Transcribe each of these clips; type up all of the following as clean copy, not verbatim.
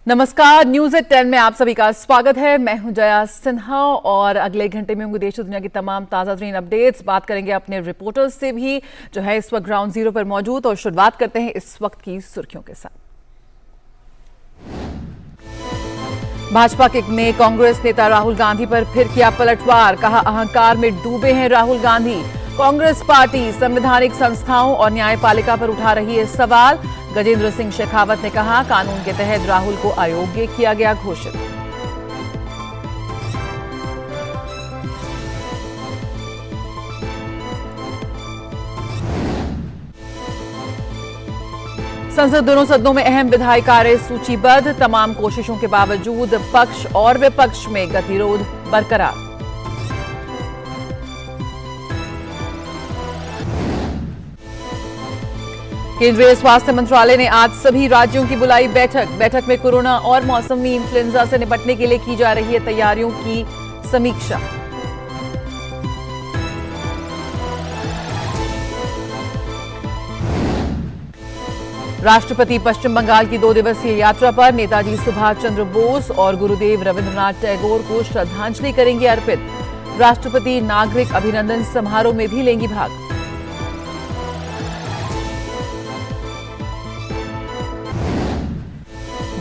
नमस्कार, news at 10 में आप सभी का स्वागत है। मैं हूं जया सिन्हा और अगले घंटे में होंगे देश और दुनिया की तमाम ताजा तरीन अपडेट्स। बात करेंगे अपने रिपोर्टर्स से भी जो है इस वक्त ग्राउंड जीरो पर मौजूद, और शुरुआत करते हैं इस वक्त की सुर्खियों के साथ। भाजपा ने कांग्रेस नेता राहुल गांधी पर फिर किया पलटवार, कहा अहंकार में डूबे हैं राहुल गांधी। कांग्रेस पार्टी संवैधानिक संस्थाओं और न्यायपालिका पर उठा रही है सवाल। गजेंद्र सिंह शेखावत ने कहा कानून के तहत राहुल को अयोग्य किया गया घोषित। संसद दोनों सदनों में अहम विधायी कार्य सूचीबद्ध, तमाम कोशिशों के बावजूद पक्ष और विपक्ष में गतिरोध बरकरार। केंद्रीय स्वास्थ्य मंत्रालय ने आज सभी राज्यों की बुलाई बैठक में कोरोना और मौसमी इन्फ्लुएंजा से निपटने के लिए की जा रही है तैयारियों की समीक्षा। राष्ट्रपति पश्चिम बंगाल की 2 दिवसीय यात्रा पर, नेताजी सुभाष चंद्र बोस और गुरुदेव रविंद्रनाथ टैगोर को श्रद्धांजलि करेंगे अर्पित। राष्ट्रपति नागरिक अभिनंदन समारोह में भी लेंगी भाग।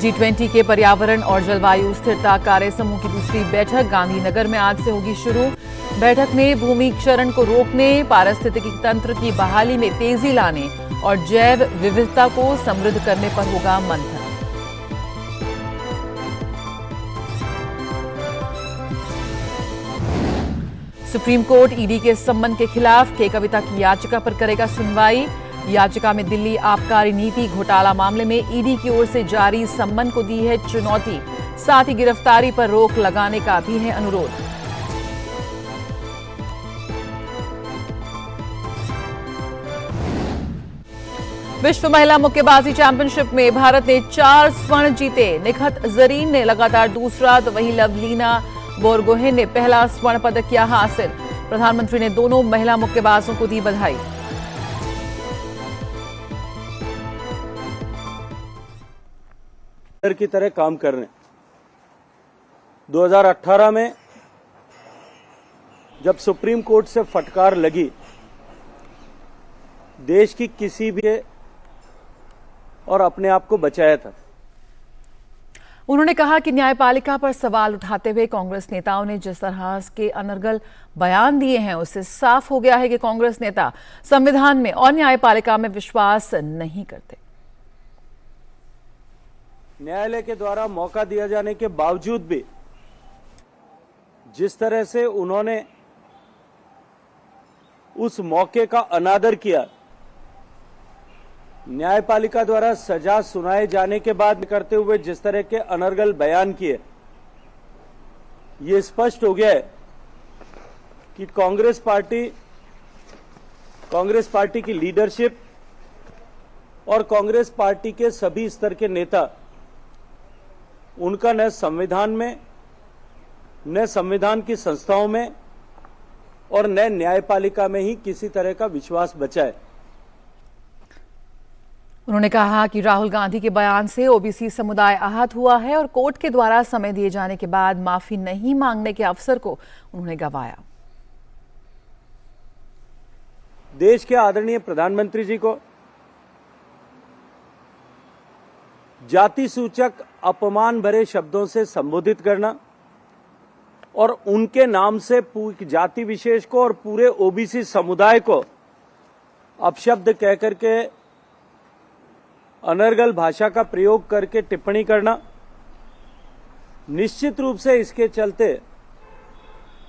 G20 के पर्यावरण और जलवायु स्थिरता कार्य समूह की दूसरी बैठक गांधीनगर में आज से होगी शुरू। बैठक में भूमि क्षरण को रोकने, पारिस्थितिकी तंत्र की बहाली में तेजी लाने और जैव विविधता को समृद्ध करने पर होगा मंथन। सुप्रीम कोर्ट ईडी के सम्मन के खिलाफ के कविता की याचिका पर करेगा सुनवाई। याचिका में दिल्ली आबकारी नीति घोटाला मामले में ईडी की ओर से जारी सम्मन को दी है चुनौती, साथ ही गिरफ्तारी पर रोक लगाने का भी है अनुरोध। विश्व महिला मुक्केबाजी चैंपियनशिप में भारत ने 4 स्वर्ण जीते। निखत जरीन ने लगातार दूसरा, तो वहीं लवलीना बोरगोहेन ने पहला स्वर्ण पदक किया हासिल। प्रधानमंत्री ने दोनों महिला मुक्केबाजों को दी बधाई। की तरह काम कर रहे हैं। 2018 में जब सुप्रीम कोर्ट से फटकार लगी, देश की किसी भी और अपने आप को बचाया था। उन्होंने कहा कि न्यायपालिका पर सवाल उठाते हुए कांग्रेस नेताओं ने जिस तरह के अनर्गल बयान दिए हैं, उससे साफ हो गया है कि कांग्रेस नेता संविधान में और न्यायपालिका में विश्वास नहीं करते। न्यायालय के द्वारा मौका दिया जाने के बावजूद भी जिस तरह से उन्होंने उस मौके का अनादर किया, न्यायपालिका द्वारा सजा सुनाए जाने के बाद करते हुए जिस तरह के अनर्गल बयान किए, ये स्पष्ट हो गया है कि कांग्रेस पार्टी की लीडरशिप और कांग्रेस पार्टी के सभी स्तर के नेता, उनका न संविधान में, न संविधान की संस्थाओं में और न न्यायपालिका में ही किसी तरह का विश्वास बचा है। उन्होंने कहा कि राहुल गांधी के बयान से ओबीसी समुदाय आहत हुआ है और कोर्ट के द्वारा समय दिए जाने के बाद माफी नहीं मांगने के अवसर को उन्होंने गंवाया। देश के आदरणीय प्रधानमंत्री जी को जाति सूचक अपमान भरे शब्दों से संबोधित करना और उनके नाम से जाति विशेष को और पूरे ओबीसी समुदाय को अपशब्द कहकर के अनर्गल भाषा का प्रयोग करके टिप्पणी करना, निश्चित रूप से इसके चलते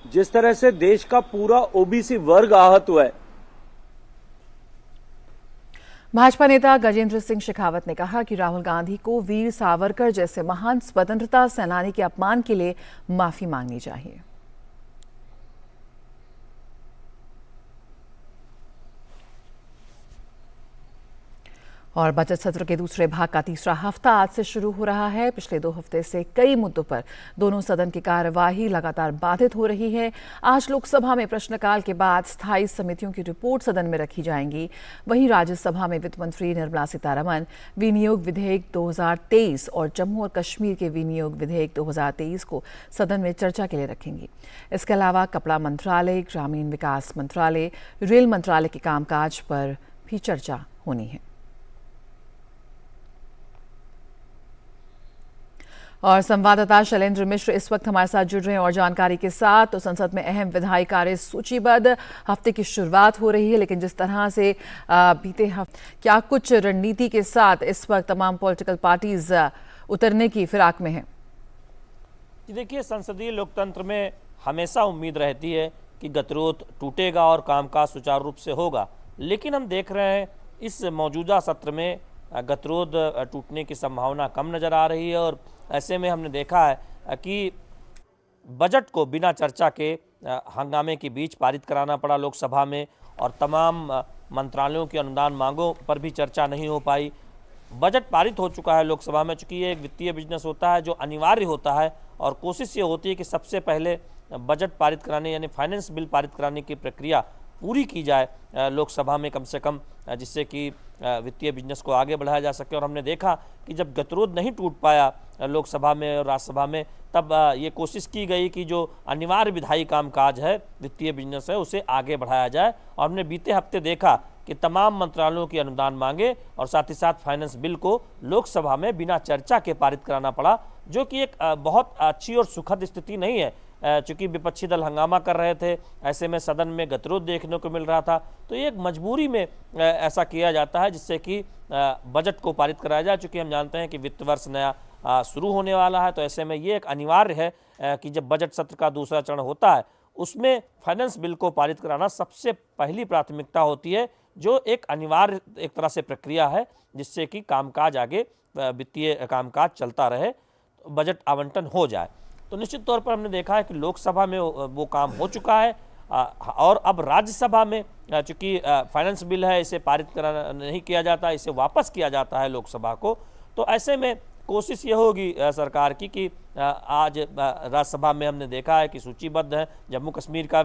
जिस तरह से देश का पूरा ओबीसी वर्ग आहत हुआ है। भाजपा नेता गजेंद्र सिंह शेखावत ने कहा कि राहुल गांधी को वीर सावरकर जैसे महान स्वतंत्रता सेनानी के अपमान के लिए माफी मांगनी चाहिए। और बजट सत्र के दूसरे भाग का तीसरा हफ्ता आज से शुरू हो रहा है। पिछले 2 हफ्ते से कई मुद्दों पर दोनों सदन की कार्यवाही लगातार बाधित हो रही है। आज लोकसभा में प्रश्नकाल के बाद स्थायी समितियों की रिपोर्ट सदन में रखी जाएंगी। वहीं राज्यसभा में वित्त मंत्री निर्मला सीतारमण विनियोग विधेयक 2023 और जम्मू और कश्मीर के विनियोग विधेयक 2023 को सदन में चर्चा के लिए रखेंगी। इसके अलावा कपड़ा मंत्रालय, ग्रामीण विकास मंत्रालय, रेल मंत्रालय के कामकाज पर भी चर्चा होनी है। और संवाददाता शैलेंद्र मिश्र इस वक्त हमारे साथ जुड़ रहे हैं और जानकारी के साथ। तो संसद में अहम विधायी कार्य सूचीबद्ध, हफ्ते की शुरुआत हो रही है, लेकिन जिस तरह से बीते हफ्ते क्या कुछ रणनीति के साथ इस वक्त तमाम पॉलिटिकल पार्टीज उतरने की फिराक में है? देखिए, संसदीय लोकतंत्र में हमेशा उम्मीद रहती है कि गतिरोध टूटेगा और कामकाज सुचारू रूप से होगा, लेकिन हम देख रहे हैं इस मौजूदा सत्र में गतिरोध टूटने की संभावना कम नज़र आ रही है। और ऐसे में हमने देखा है कि बजट को बिना चर्चा के हंगामे के बीच पारित कराना पड़ा लोकसभा में, और तमाम मंत्रालयों की अनुदान मांगों पर भी चर्चा नहीं हो पाई। बजट पारित हो चुका है लोकसभा में। चूँकि ये एक वित्तीय बिजनेस होता है जो अनिवार्य होता है, और कोशिश ये होती है कि सबसे पहले बजट पारित कराने यानी फाइनेंस बिल पारित कराने की प्रक्रिया पूरी की जाए लोकसभा में कम से कम, जिससे कि वित्तीय बिजनेस को आगे बढ़ाया जा सके। और हमने देखा कि जब गतिरोध नहीं टूट पाया लोकसभा में और राज्यसभा में, तब ये कोशिश की गई कि जो अनिवार्य विधायी कामकाज है, वित्तीय बिजनेस है, उसे आगे बढ़ाया जाए। और हमने बीते हफ्ते देखा कि तमाम मंत्रालयों की अनुदान मांगे और साथ ही साथ फाइनेंस बिल को लोकसभा में बिना चर्चा के पारित कराना पड़ा, जो कि एक बहुत अच्छी और सुखद स्थिति नहीं है। चूँकि विपक्षी दल हंगामा कर रहे थे, ऐसे में सदन में गतिरोध देखने को मिल रहा था, तो ये एक मजबूरी में ऐसा किया जाता है जिससे कि बजट को पारित कराया जाए। चूँकि हम जानते हैं कि वित्त वर्ष नया शुरू होने वाला है, तो ऐसे में ये एक अनिवार्य है कि जब बजट सत्र का दूसरा चरण होता है उसमें फाइनेंस बिल को पारित कराना सबसे पहली प्राथमिकता होती है, जो एक अनिवार्य एक तरह से प्रक्रिया है जिससे कि कामकाज आगे वित्तीय कामकाज चलता रहे, बजट आवंटन हो जाए। तो निश्चित तौर पर हमने देखा है कि लोकसभा में वो काम हो चुका है, और अब राज्यसभा में चूँकि फाइनेंस बिल है, इसे पारित करा नहीं किया जाता, इसे वापस किया जाता है लोकसभा को। तो ऐसे में कोशिश ये होगी सरकार की कि आज राज्यसभा में हमने देखा है कि सूचीबद्ध है जम्मू कश्मीर का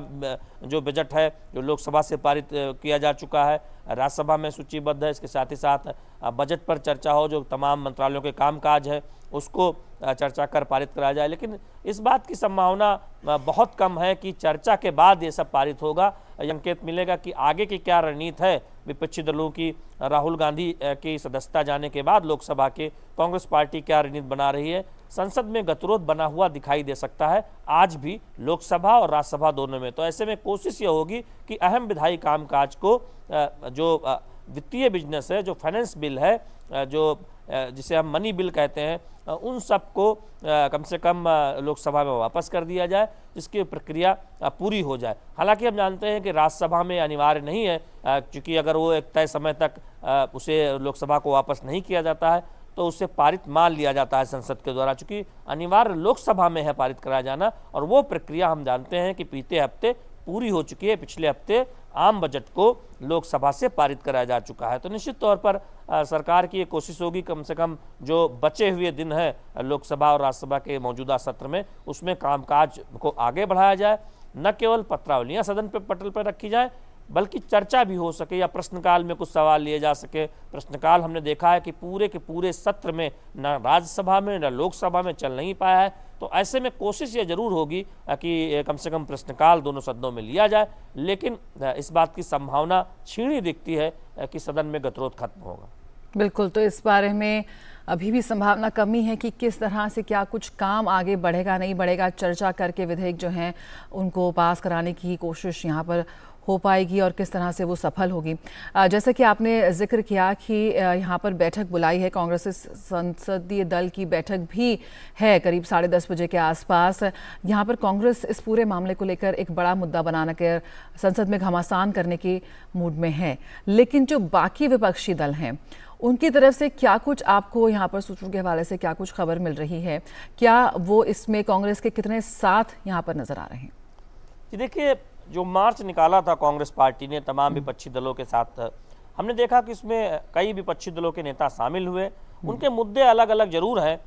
जो बजट है जो लोकसभा से पारित किया जा चुका है, राज्यसभा में सूचीबद्ध है। इसके साथ ही साथ बजट पर चर्चा हो, जो तमाम मंत्रालयों के कामकाज है उसको चर्चा कर पारित कराया जाए। लेकिन इस बात की संभावना बहुत कम है कि चर्चा के बाद ये सब पारित होगा। संकेत मिलेगा कि आगे की क्या रणनीति है विपक्षी दलों की। राहुल गांधी की सदस्यता जाने के बाद लोकसभा के कांग्रेस पार्टी क्या रणनीति बना रही है। संसद में गतिरोध बना हुआ दिखाई दे सकता है आज भी, लोकसभा और राज्यसभा दोनों में। तो ऐसे में कोशिश ये होगी कि अहम विधायी कामकाज को जो वित्तीय बिजनेस है, जो फाइनेंस बिल है, जो जिसे हम मनी बिल कहते हैं, उन सब को कम से कम लोकसभा में वापस कर दिया जाए, जिसकी प्रक्रिया पूरी हो जाए। हालांकि हम जानते हैं कि राज्यसभा में अनिवार्य नहीं है, क्योंकि अगर वो एक तय समय तक उसे लोकसभा को वापस नहीं किया जाता है तो उसे पारित मान लिया जाता है संसद के द्वारा। चूँकि अनिवार्य लोकसभा में है पारित कराया जाना, और वो प्रक्रिया हम जानते हैं कि बीते हफ्ते पूरी हो चुकी है। पिछले हफ्ते आम बजट को लोकसभा से पारित कराया जा चुका है। तो निश्चित तौर पर सरकार की ये कोशिश होगी कम से कम जो बचे हुए दिन है लोकसभा और राज्यसभा के मौजूदा सत्र में, उसमें कामकाज को आगे बढ़ाया जाए। न केवल पत्रावलियाँ सदन पर पटल पर रखी जाए, बल्कि चर्चा भी हो सके, या प्रश्नकाल में कुछ सवाल लिए जा सके। प्रश्नकाल हमने देखा है कि पूरे के पूरे सत्र में न राज्यसभा में न लोकसभा में चल नहीं पाया है। तो ऐसे में कोशिश ये जरूर होगी कि कम से कम प्रश्नकाल दोनों सदनों में लिया जाए, लेकिन इस बात की संभावना क्षीण दिखती है कि सदन में गतिरोध खत्म होगा। बिल्कुल, तो इस बारे में अभी भी संभावना कमी है कि किस तरह से क्या कुछ काम आगे बढ़ेगा नहीं बढ़ेगा। चर्चा करके विधेयक जो हैं उनको पास कराने की कोशिश यहाँ पर हो पाएगी और किस तरह से वो सफल होगी। जैसा कि आपने जिक्र किया कि यहाँ पर बैठक बुलाई है, कांग्रेस संसदीय दल की बैठक भी है करीब 10:30 बजे के आसपास। यहाँ पर कांग्रेस इस पूरे मामले को लेकर एक बड़ा मुद्दा बनाना कर संसद में घमासान करने की मूड में है, लेकिन जो बाकी विपक्षी दल हैं उनकी तरफ से क्या कुछ आपको यहाँ पर सूत्रों के हवाले से क्या कुछ खबर मिल रही है? क्या वो इसमें कांग्रेस के कितने साथ यहाँ पर नजर आ रहे हैं? देखिए, जो मार्च निकाला था कांग्रेस पार्टी ने तमाम विपक्षी दलों के साथ, हमने देखा कि इसमें कई विपक्षी दलों के नेता शामिल हुए, उनके मुद्दे अलग अलग जरूर हैं।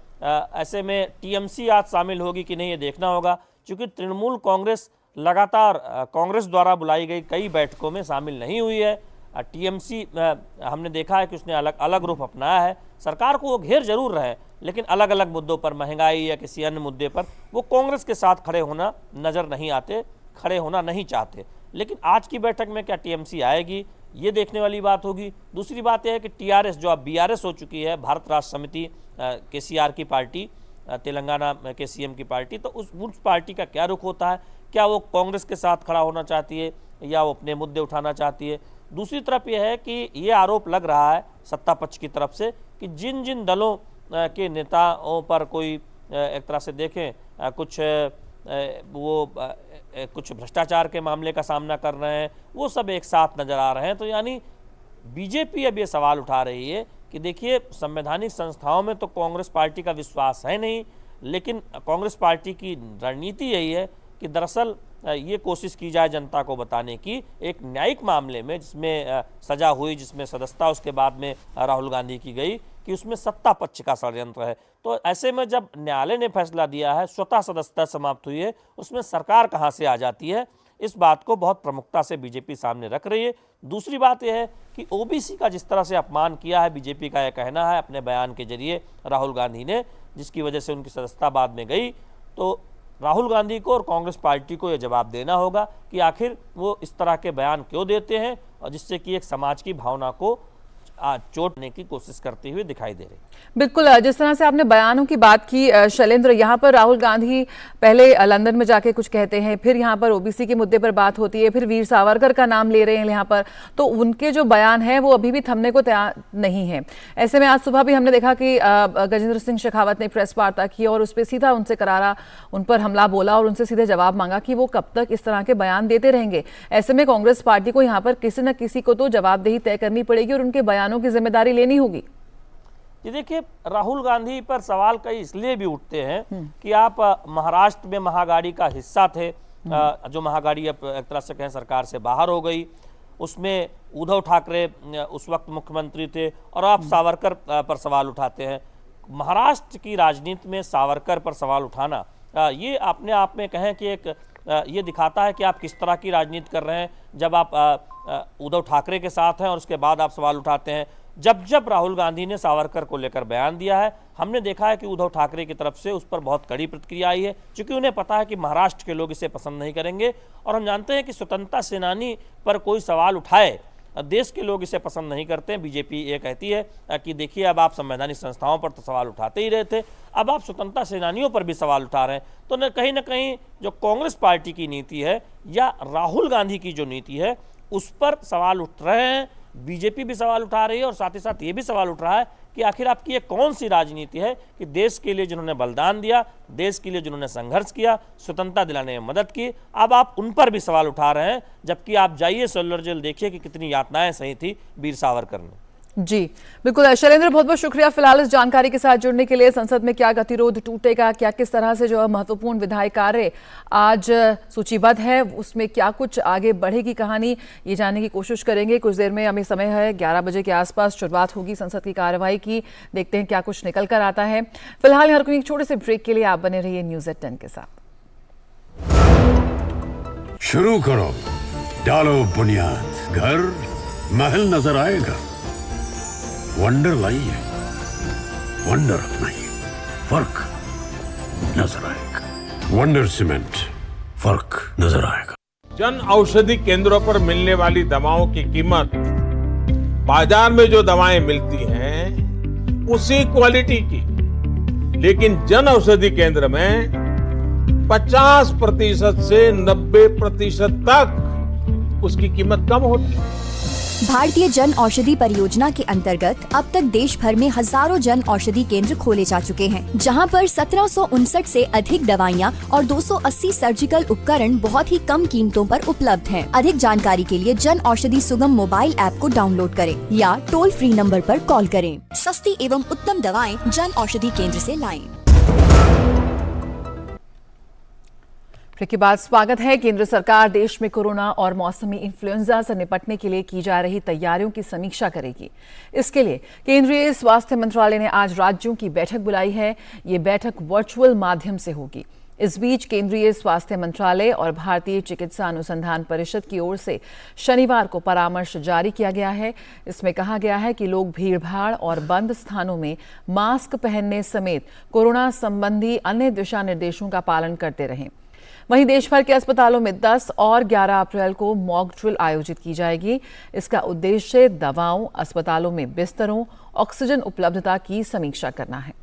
ऐसे में टीएमसी आज शामिल होगी कि नहीं ये देखना होगा, क्योंकि तृणमूल कांग्रेस लगातार कांग्रेस द्वारा बुलाई गई कई बैठकों में शामिल नहीं हुई है। टीएमसी हमने देखा है कि उसने अलग अलग रूप अपनाया है। सरकार को वो घेर जरूर रहे, लेकिन अलग अलग मुद्दों पर, महंगाई या किसी अन्य मुद्दे पर वो कांग्रेस के साथ खड़े होना नजर नहीं आते, खड़े होना नहीं चाहते। लेकिन आज की बैठक में क्या टीएमसी आएगी, ये देखने वाली बात होगी। दूसरी बात यह है कि टीआरएस जो अब बीआरएस हो चुकी है, भारत राष्ट्र समिति केसीआर की पार्टी, तेलंगाना के सीएम की पार्टी, तो उस पार्टी का क्या रुख होता है, क्या वो कांग्रेस के साथ खड़ा होना चाहती है या वो अपने मुद्दे उठाना चाहती है। दूसरी तरफ यह है कि ये आरोप लग रहा है सत्ता पक्ष की तरफ से कि जिन जिन दलों के नेताओं पर कोई एक तरह से देखें कुछ भ्रष्टाचार के मामले का सामना कर रहे हैं, वो सब एक साथ नजर आ रहे हैं। तो यानी बीजेपी अब ये सवाल उठा रही है कि देखिए, संवैधानिक संस्थाओं में तो कांग्रेस पार्टी का विश्वास है नहीं, लेकिन कांग्रेस पार्टी की रणनीति यही है कि दरअसल ये कोशिश की जाए जनता को बताने की, एक न्यायिक मामले में जिसमें सजा हुई, जिसमें सदस्यता उसके बाद में राहुल गांधी की गई, कि उसमें सत्ता पक्ष का षड्यंत्र है। तो ऐसे में जब न्यायालय ने फैसला दिया है, स्वतः सदस्यता समाप्त हुई है, उसमें सरकार कहाँ से आ जाती है, इस बात को बहुत प्रमुखता से बीजेपी सामने रख रही है। दूसरी बात यह है कि ओबीसी का जिस तरह से अपमान किया है, बीजेपी का यह कहना है अपने बयान के जरिए राहुल गांधी ने, जिसकी वजह से उनकी सदस्यता बाद में गई, तो राहुल गांधी को और कांग्रेस पार्टी को यह जवाब देना होगा कि आखिर वो इस तरह के बयान क्यों देते हैं, और जिससे कि एक समाज की भावना को चोटने की कोशिश करते हुए दिखाई दे रही। बिल्कुल, जिस तरह से आपने बयानों की बात की शैलेंद्र, यहाँ पर राहुल गांधी पहले लंदन में जाके कुछ कहते हैं, फिर यहाँ पर ओबीसी के मुद्दे पर बात होती है, फिर वीर सावरकर का नाम ले रहे हैं यहाँ पर, तो उनके जो बयान है वो अभी भी थमने को तैयार नहीं है। ऐसे में आज सुबह भी हमने देखा कि गजेंद्र सिंह शेखावत ने प्रेस वार्ता की और उस पर सीधा उनसे करारा उन पर हमला बोला और उनसे सीधे जवाब मांगा कि वो कब तक इस तरह के बयान देते रहेंगे। ऐसे में कांग्रेस पार्टी को यहाँ पर किसी न किसी को तो जवाबदेही तय करनी पड़ेगी और उनके बयानों की जिम्मेदारी लेनी होगी। ये देखिए, राहुल गांधी पर सवाल कई इसलिए भी उठते हैं कि आप महाराष्ट्र में महागाड़ी का हिस्सा थे, जो महागाड़ी अब एक तरह से कहें सरकार से बाहर हो गई, उसमें उद्धव ठाकरे उस वक्त मुख्यमंत्री थे, और आप सावरकर पर सवाल उठाते हैं। महाराष्ट्र की राजनीति में सावरकर पर सवाल उठाना ये अपने आप में कहें कि एक ये दिखाता है कि आप किस तरह की राजनीति कर रहे हैं। जब आप उद्धव ठाकरे के साथ हैं और उसके बाद आप सवाल उठाते हैं। जब राहुल गांधी ने सावरकर को लेकर बयान दिया है, हमने देखा है कि उद्धव ठाकरे की तरफ से उस पर बहुत कड़ी प्रतिक्रिया आई है, क्योंकि उन्हें पता है कि महाराष्ट्र के लोग इसे पसंद नहीं करेंगे। और हम जानते हैं कि स्वतंत्रता सेनानी पर कोई सवाल उठाए, देश के लोग इसे पसंद नहीं करते हैं। बीजेपी ये कहती है कि देखिए, अब आप संवैधानिक संस्थाओं पर तो सवाल उठाते ही रहे थे, अब आप स्वतंत्रता सेनानियों पर भी सवाल उठा रहे हैं। तो न कहीं जो कांग्रेस पार्टी की नीति है या राहुल गांधी की जो नीति है, उस पर सवाल उठ रहे हैं। बीजेपी भी सवाल उठा रही है और साथ ही साथ ये भी सवाल उठ रहा है कि आखिर आपकी ये कौन सी राजनीति है कि देश के लिए जिन्होंने बलिदान दिया, देश के लिए जिन्होंने संघर्ष किया, स्वतंत्रता दिलाने में मदद की, अब आप उन पर भी सवाल उठा रहे हैं। जबकि आप जाइए सेलुलर जेल, देखिए कि कितनी यातनाएं सही थी वीर सावरकर ने। जी बिल्कुल शैलेंद्र, बहुत बहुत शुक्रिया फिलहाल इस जानकारी के साथ जुड़ने के लिए। संसद में क्या गतिरोध टूटेगा, क्या किस तरह से जो महत्वपूर्ण विधायी कार्य आज सूचीबद्ध है उसमें क्या कुछ आगे बढ़ेगी कहानी, ये जानने की कोशिश करेंगे। कुछ देर में हमें समय है 11 बजे के आसपास शुरुआत होगी संसद की कार्यवाही की, देखते हैं क्या कुछ निकल कर आता है। फिलहाल यहाँ एक छोटे से ब्रेक के लिए आप बने रहिए न्यूज़ एट 10 के साथ। शुरू करो, डालो बुनियाद, घर महल नजर आएगा, वंडर लाइए, वंडर अपनाइए, फर्क नजर आएगा। वंडर सीमेंट, फर्क नजर आएगा। जन औषधि केंद्रों पर मिलने वाली दवाओं की कीमत बाजार में जो दवाएं मिलती हैं उसी क्वालिटी की, लेकिन जन औषधि केंद्र में 50% से 90% तक उसकी कीमत कम होती है। भारतीय जन औषधि परियोजना के अंतर्गत अब तक देश भर में हजारों जन औषधि केंद्र खोले जा चुके हैं, जहां पर 1759 से अधिक दवाइयां और 280 सर्जिकल उपकरण बहुत ही कम कीमतों पर उपलब्ध हैं। अधिक जानकारी के लिए जन औषधि सुगम मोबाइल ऐप को डाउनलोड करें या टोल फ्री नंबर पर कॉल करें। सस्ती एवं उत्तम दवाएं जन औषधि केंद्र से लाएं। ब्रेक के बाद स्वागत है। केंद्र सरकार देश में कोरोना और मौसमी इन्फ्लुएंजा से निपटने के लिए की जा रही तैयारियों की समीक्षा करेगी। इसके लिए केंद्रीय स्वास्थ्य मंत्रालय ने आज राज्यों की बैठक बुलाई है। ये बैठक वर्चुअल माध्यम से होगी। इस बीच केंद्रीय स्वास्थ्य मंत्रालय और भारतीय चिकित्सा अनुसंधान परिषद की ओर से शनिवार को परामर्श जारी किया गया है। इसमें कहा गया है कि लोग भीड़भाड़ और बंद स्थानों में मास्क पहनने समेत कोरोना संबंधी अन्य दिशा निर्देशों का पालन करते रहें। वहीं देश भर के अस्पतालों में 10 और 11 अप्रैल को मॉक ड्रिल आयोजित की जाएगी। इसका उद्देश्य दवाओं, अस्पतालों में बिस्तरों, ऑक्सीजन उपलब्धता की समीक्षा करना है।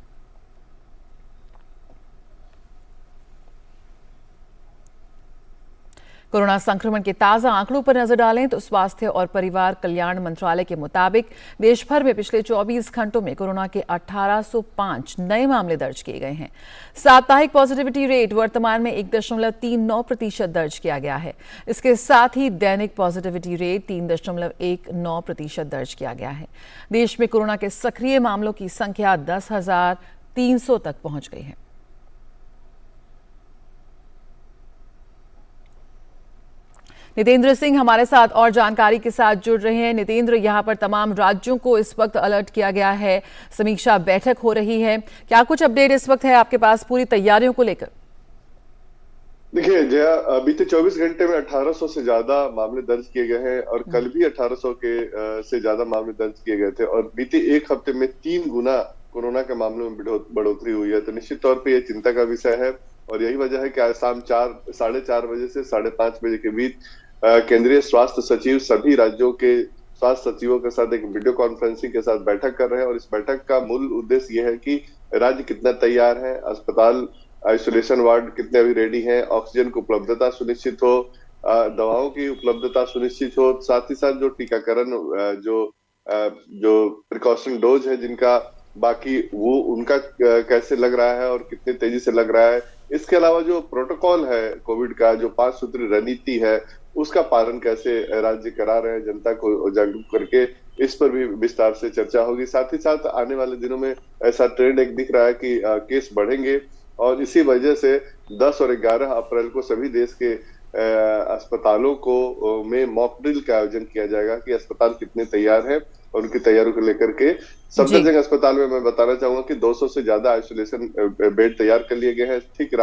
कोरोना संक्रमण के ताजा आंकड़ों पर नजर डालें तो स्वास्थ्य और परिवार कल्याण मंत्रालय के मुताबिक देश भर में पिछले 24 घंटों में कोरोना के 1805 नए मामले दर्ज किए गए हैं। साप्ताहिक पॉजिटिविटी रेट वर्तमान में 1.39% दर्ज किया गया है। इसके साथ ही दैनिक पॉजिटिविटी रेट 3.19% दर्ज किया गया है। देश में कोरोना के सक्रिय मामलों की संख्या 10,300 तक पहुंच गई है। नितेंद्र सिंह हमारे साथ और जानकारी के साथ जुड़ रहे हैं। नितेंद्र, यहां पर तमाम राज्यों को इस वक्त अलर्ट किया गया है, समीक्षा बैठक हो रही है। क्या कुछ अपडेट इस वक्त है आपके पास पूरी तैयारियों को लेकर? देखिए जया, बीते 24 घंटे में 1800 से ज्यादा मामले दर्ज किए गए हैं और कल भी 1800 के से ज्यादा मामले दर्ज किए गए थे और बीते एक हफ्ते में 3 गुना कोरोना के मामलों में बढ़ोतरी हुई है। तो निश्चित तौर पे ये चिंता का विषय है और यही वजह है कि आज शाम 4-4:30 बजे से 5:30 बजे के बीच केंद्रीय स्वास्थ्य सचिव सभी राज्यों के स्वास्थ्य सचिवों के साथ एक वीडियो कॉन्फ्रेंसिंग के साथ बैठक कर रहे हैं और इस बैठक का मूल उद्देश्य यह है कि राज्य कितना तैयार है, अस्पताल आइसोलेशन वार्ड कितने अभी रेडी हैं, ऑक्सीजन की उपलब्धता सुनिश्चित हो, दवाओं की उपलब्धता सुनिश्चित हो, साथ ही साथ जो टीकाकरण जो प्रिकॉशन डोज है जिनका बाकी वो उनका कैसे लग रहा है और कितनी तेजी से लग रहा है। इसके अलावा जो प्रोटोकॉल है कोविड का, जो 5 सूत्री रणनीति है, उसका पालन कैसे राज्य करा रहे हैं, जनता को जागरूक करके इस पर भी विस्तार से चर्चा होगी। साथ ही साथ आने वाले दिनों में ऐसा ट्रेंड एक दिख रहा है कि केस बढ़ेंगे और इसी वजह से 10 और 11 अप्रैल को सभी देश के अस्पतालों को में मॉक ड्रिल का आयोजन किया जाएगा कि अस्पताल कितने तैयार हैं और उनकी तैयारियों को लेकर के सफदरजंग अस्पताल में मैं बताना चाहूंगा कि 200 से ज्यादा आइसोलेशन बेड तैयार कर लिए गए हैं। ठीक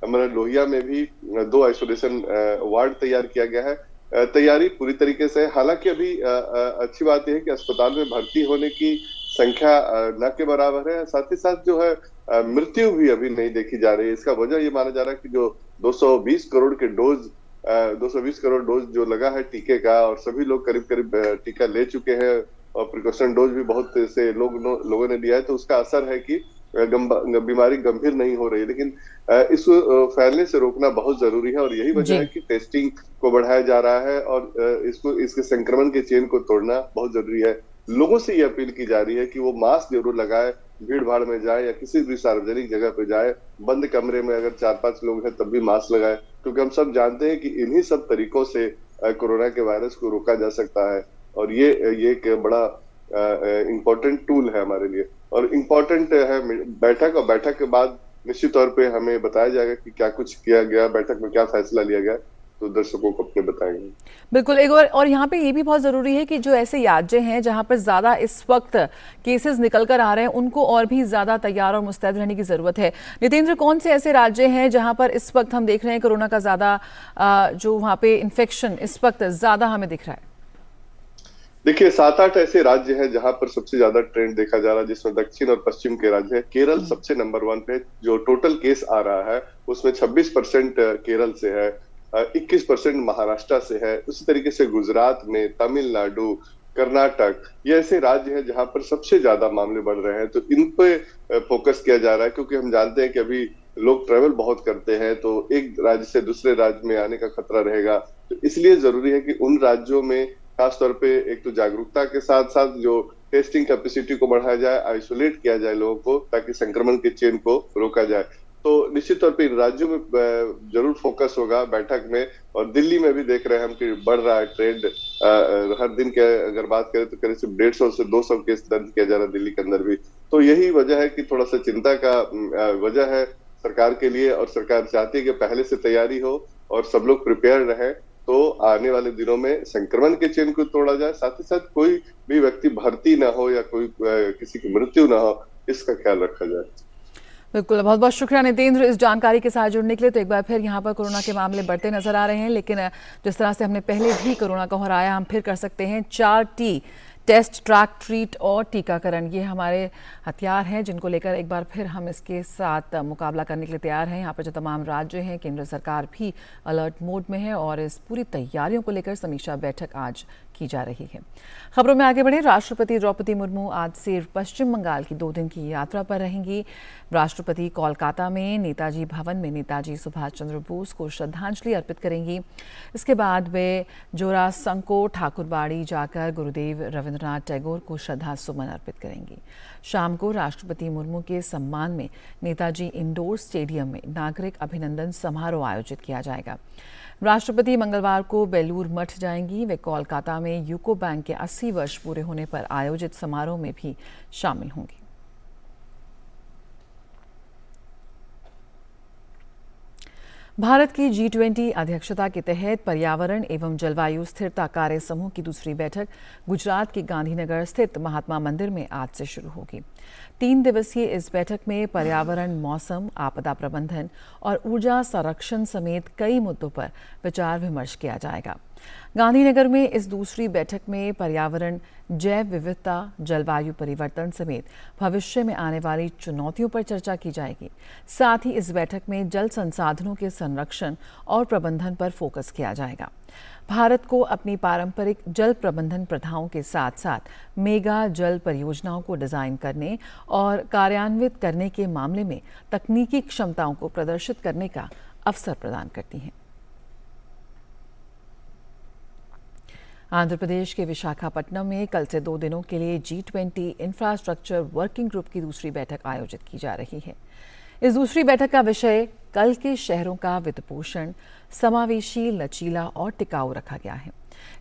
लोहिया में भी 2 आइसोलेशन वार्ड तैयार किया गया है। तैयारी पूरी तरीके से, हालांकि अभी अच्छी बात यह है कि अस्पताल में भर्ती होने की संख्या न के बराबर है। साथ ही साथ जो है मृत्यु भी अभी नहीं देखी जा रही है। इसका वजह ये माना जा रहा है कि जो 220 करोड़ डोज जो लगा है टीके का और सभी लोग करीब टीका ले चुके हैं और प्रिकॉशन डोज भी बहुत से लोगों ने लिया है, तो उसका असर है कि बीमारी गंभीर नहीं हो रही। लेकिन इसको फैलने से रोकना बहुत जरूरी है और यही वजह है कि टेस्टिंग को बढ़ाया जा रहा है और इसके संक्रमण के चेन को तोड़ना बहुत जरूरी है। लोगों से ये अपील की जा रही है कि वो मास्क जरूर लगाए, भीड़ भाड़ में जाए या किसी भी सार्वजनिक जगह पे जाए, बंद कमरे में अगर 4-5 लोग हैं तब भी मास्क लगाए, क्योंकि हम सब जानते हैं कि इन्हीं सब तरीकों से कोरोना के वायरस को रोका जा सकता है और ये एक बड़ा इम्पोर्टेंट टूल है हमारे लिए और इम्पोर्टेंट है बैठक। और बैठक के बाद निश्चित तौर पे हमें बताया जाएगा कि क्या कुछ किया गया, बैठक में क्या फैसला लिया गया, तो दर्शकों को अपने बताएंगे। बिल्कुल। एक और यहाँ पे ये भी बहुत जरूरी है कि जो ऐसे राज्य हैं जहाँ पर ज्यादा इस वक्त केसेस निकल कर आ रहे हैं उनको और भी ज्यादा तैयार और मुस्तैद रहने की जरूरत है। नितेंद्र, कौन से ऐसे राज्य हैं जहाँ पर इस वक्त हम देख रहे हैं कोरोना का ज्यादा जो वहाँ पे इन्फेक्शन इस वक्त ज्यादा हमें दिख रहा है? देखिए 7-8 ऐसे राज्य हैं जहां पर सबसे ज्यादा ट्रेंड देखा जा रहा है, जिसमें दक्षिण और पश्चिम के राज्य है। केरल सबसे नंबर 1 पे, जो टोटल केस आ रहा है उसमें 26% केरल से है, 21% महाराष्ट्र से है। उसी तरीके से गुजरात में, तमिलनाडु, कर्नाटक, ये ऐसे राज्य हैं जहां पर सबसे ज्यादा मामले बढ़ रहे हैं। तो इन पे फोकस किया जा रहा है क्योंकि हम जानते हैं कि अभी लोग ट्रेवल बहुत करते हैं, तो एक राज्य से दूसरे राज्य में आने का खतरा रहेगा। तो इसलिए जरूरी है कि उन राज्यों में खासतौर पे एक तो जागरूकता के साथ साथ जो टेस्टिंग कैपेसिटी को बढ़ाया जाए, आइसोलेट किया जाए लोगों को, ताकि संक्रमण के चेन को रोका जाए। तो निश्चित तौर पे इन राज्यों में जरूर फोकस होगा बैठक में। और दिल्ली में भी देख रहे हैं हम कि बढ़ रहा है ट्रेंड। हर दिन के अगर बात करें तो करीब 150 से 200 केस दर्ज किया जा रहा है दिल्ली के अंदर भी। तो यही वजह है कि थोड़ा सा चिंता का वजह है। सरकार के लिए, और सरकार चाहती है कि पहले से तैयारी हो और सब लोग प्रिपेयर रहे, तो आने वाले दिनों में संक्रमण के चेन को तोड़ा जाए, साथ ही साथ कोई भी व्यक्ति भर्ती ना हो या कोई किसी की मृत्यु ना हो, इसका ख्याल रखा जाए। बिल्कुल, बहुत बहुत शुक्रिया नितेंद्र इस जानकारी के साथ जुड़ने के लिए। तो एक बार फिर यहाँ पर कोरोना के मामले बढ़ते नजर आ रहे हैं, लेकिन जिस तरह से हमने पहले भी कोरोना को हराया, हम फिर कर सकते हैं। 4T टेस्ट, ट्रैक, ट्रीट और टीकाकरण, ये हमारे हथियार हैं जिनको लेकर एक बार फिर हम इसके साथ मुकाबला करने के लिए तैयार हैं। यहाँ पर जो तमाम राज्य हैं, केंद्र सरकार भी अलर्ट मोड में है और इस पूरी तैयारियों को लेकर समीक्षा बैठक आज की जा रही है। खबरों में आगे बढ़े। राष्ट्रपति द्रौपदी मुर्मू आज से पश्चिम बंगाल की 2 दिन की यात्रा पर रहेंगी। राष्ट्रपति कोलकाता में नेताजी भवन में नेताजी सुभाष चंद्र बोस को श्रद्धांजलि अर्पित करेंगी। इसके बाद वे जोरासंको ठाकुरबाड़ी जाकर गुरुदेव रविंद्रनाथ टैगोर को श्रद्धा सुमन अर्पित करेंगी। शाम को राष्ट्रपति मुर्मू के सम्मान में नेताजी इंडोर स्टेडियम में नागरिक अभिनंदन समारोह आयोजित किया जाएगा। राष्ट्रपति मंगलवार को बेलूर मठ जाएंगी। वे कोलकाता में यूको बैंक के 80 वर्ष पूरे होने पर आयोजित समारोह में भी शामिल होंगी। भारत की G20 अध्यक्षता के तहत पर्यावरण एवं जलवायु स्थिरता कार्य समूह की दूसरी बैठक गुजरात के गांधीनगर स्थित महात्मा मंदिर में आज से शुरू होगी। 3 दिवसीय इस बैठक में पर्यावरण, मौसम, आपदा प्रबंधन और ऊर्जा संरक्षण समेत कई मुद्दों पर विचार विमर्श किया जाएगा। गांधीनगर में इस दूसरी बैठक में पर्यावरण, जैव विविधता, जलवायु परिवर्तन समेत भविष्य में आने वाली चुनौतियों पर चर्चा की जाएगी। साथ ही इस बैठक में जल संसाधनों के संरक्षण और प्रबंधन पर फोकस किया जाएगा। भारत को अपनी पारंपरिक जल प्रबंधन प्रथाओं के साथ साथ मेगा जल परियोजनाओं को डिजाइन करने और कार्यान्वित करने के मामले में तकनीकी क्षमताओं को प्रदर्शित करने का अवसर प्रदान करती हैं। आंध्र प्रदेश के विशाखापट्टनम में कल से 2 दिनों के लिए G20 इंफ्रास्ट्रक्चर वर्किंग ग्रुप की दूसरी बैठक आयोजित की जा रही है। इस दूसरी बैठक का विषय कल के शहरों का वित्तपोषण, समावेशी, लचीला और टिकाऊ रखा गया है।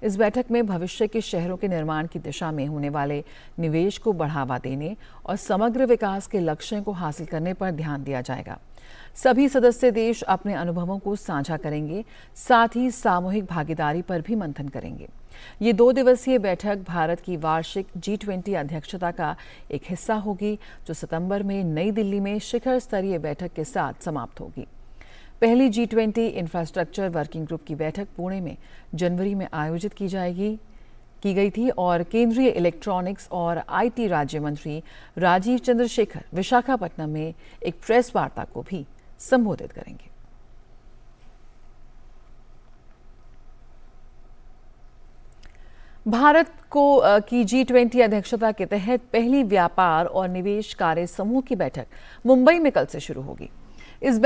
इस बैठक में भविष्य के शहरों के निर्माण की दिशा में होने वाले निवेश को बढ़ावा देने और समग्र विकास के लक्ष्यों को हासिल करने पर ध्यान दिया जाएगा। सभी सदस्य देश अपने अनुभवों को साझा करेंगे, साथ ही सामूहिक भागीदारी पर भी मंथन करेंगे। ये 2 दिवसीय बैठक भारत की वार्षिक G20 अध्यक्षता का एक हिस्सा होगी, जो सितंबर में नई दिल्ली में शिखर स्तरीय बैठक के साथ समाप्त होगी। पहली G20 इंफ्रास्ट्रक्चर वर्किंग ग्रुप की बैठक पुणे में जनवरी में आयोजित की गई थी और केंद्रीय इलेक्ट्रॉनिक्स और IT राज्य मंत्री राजीव चंद्रशेखर विशाखापट्टनम में एक प्रेस वार्ता को भी संबोधित करेंगे। भारत की G20 अध्यक्षता के तहत पहली व्यापार और निवेश कार्य समूह की बैठक मुंबई में कल से शुरू होगी। इस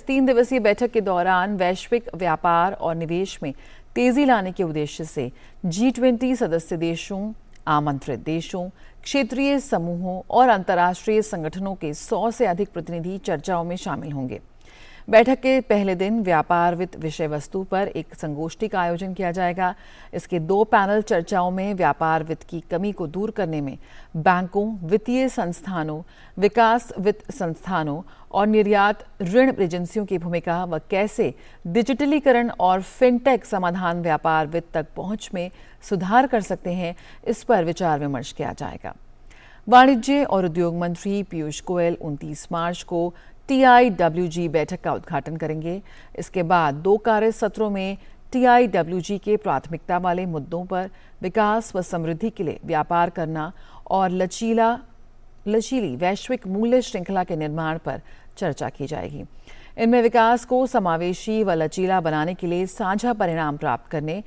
3 दिवसीय बैठक के दौरान वैश्विक व्यापार और निवेश में तेजी लाने के उद्देश्य से G20 सदस्य देशों, आमंत्रित देशों, क्षेत्रीय समूहों और अंतर्राष्ट्रीय संगठनों के 100 से अधिक प्रतिनिधि चर्चाओं में शामिल होंगे। बैठक के पहले दिन व्यापार वित्त विषय वस्तु पर एक संगोष्ठी का आयोजन किया जाएगा। इसके 2 पैनल चर्चाओं में व्यापार वित्त की कमी को दूर करने में बैंकों, वित्तीय संस्थानों, विकास वित्त संस्थानों और निर्यात ऋण एजेंसियों की भूमिका व कैसे डिजिटलीकरण और फिनटेक समाधान व्यापार वित्त तक पहुंच में सुधार कर सकते हैं, इस पर विचार विमर्श किया जाएगा। वाणिज्य और उद्योग मंत्री पीयूष गोयल 29 मार्च को TIWG बैठक का उद्घाटन करेंगे। इसके बाद 2 कार्य सत्रों में TIWG के प्राथमिकता वाले मुद्दों पर विकास व समृद्धि के लिए व्यापार करना और लचीली वैश्विक मूल्य श्रृंखला के निर्माण पर चर्चा की जाएगी। इनमें विकास को समावेशी व लचीला बनाने के लिए साझा परिणाम प्राप्त करने,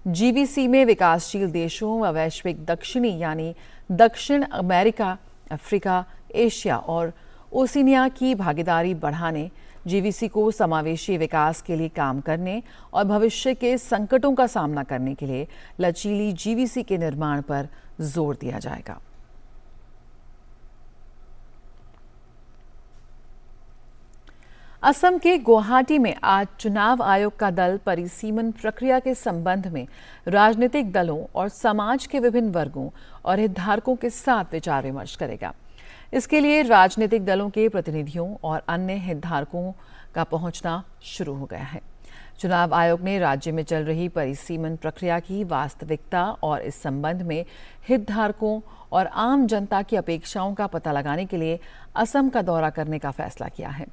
GVC में विकासशील देशों व वैश्विक दक्षिणी यानी दक्षिण अमेरिका, अफ्रीका, एशिया और ओशिनिया की भागीदारी बढ़ाने, GVC को समावेशी विकास के लिए काम करने और भविष्य के संकटों का सामना करने के लिए लचीली GVC के निर्माण पर जोर दिया जाएगा। असम के गुवाहाटी में आज चुनाव आयोग का दल परिसीमन प्रक्रिया के संबंध में राजनीतिक दलों और समाज के विभिन्न वर्गों और हितधारकों के साथ विचार विमर्श करेगा। इसके लिए राजनीतिक दलों के प्रतिनिधियों और अन्य हितधारकों का पहुंचना शुरू हो गया है। चुनाव आयोग ने राज्य में चल रही परिसीमन प्रक्रिया की वास्तविकता और इस संबंध में हितधारकों और आम जनता की अपेक्षाओं का पता लगाने के लिए असम का दौरा करने का फैसला किया है।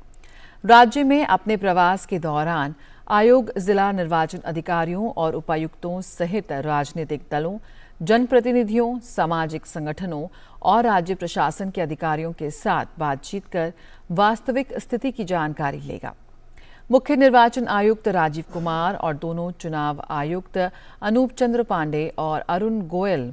राज्य में अपने प्रवास के दौरान आयोग जिला निर्वाचन अधिकारियों और उपायुक्तों सहित राजनीतिक दलों, जनप्रतिनिधियों, सामाजिक संगठनों और राज्य प्रशासन के अधिकारियों के साथ बातचीत कर वास्तविक स्थिति की जानकारी लेगा। मुख्य निर्वाचन आयुक्त राजीव कुमार और दोनों चुनाव आयुक्त अनूप चंद्र पांडे और अरुण गोयल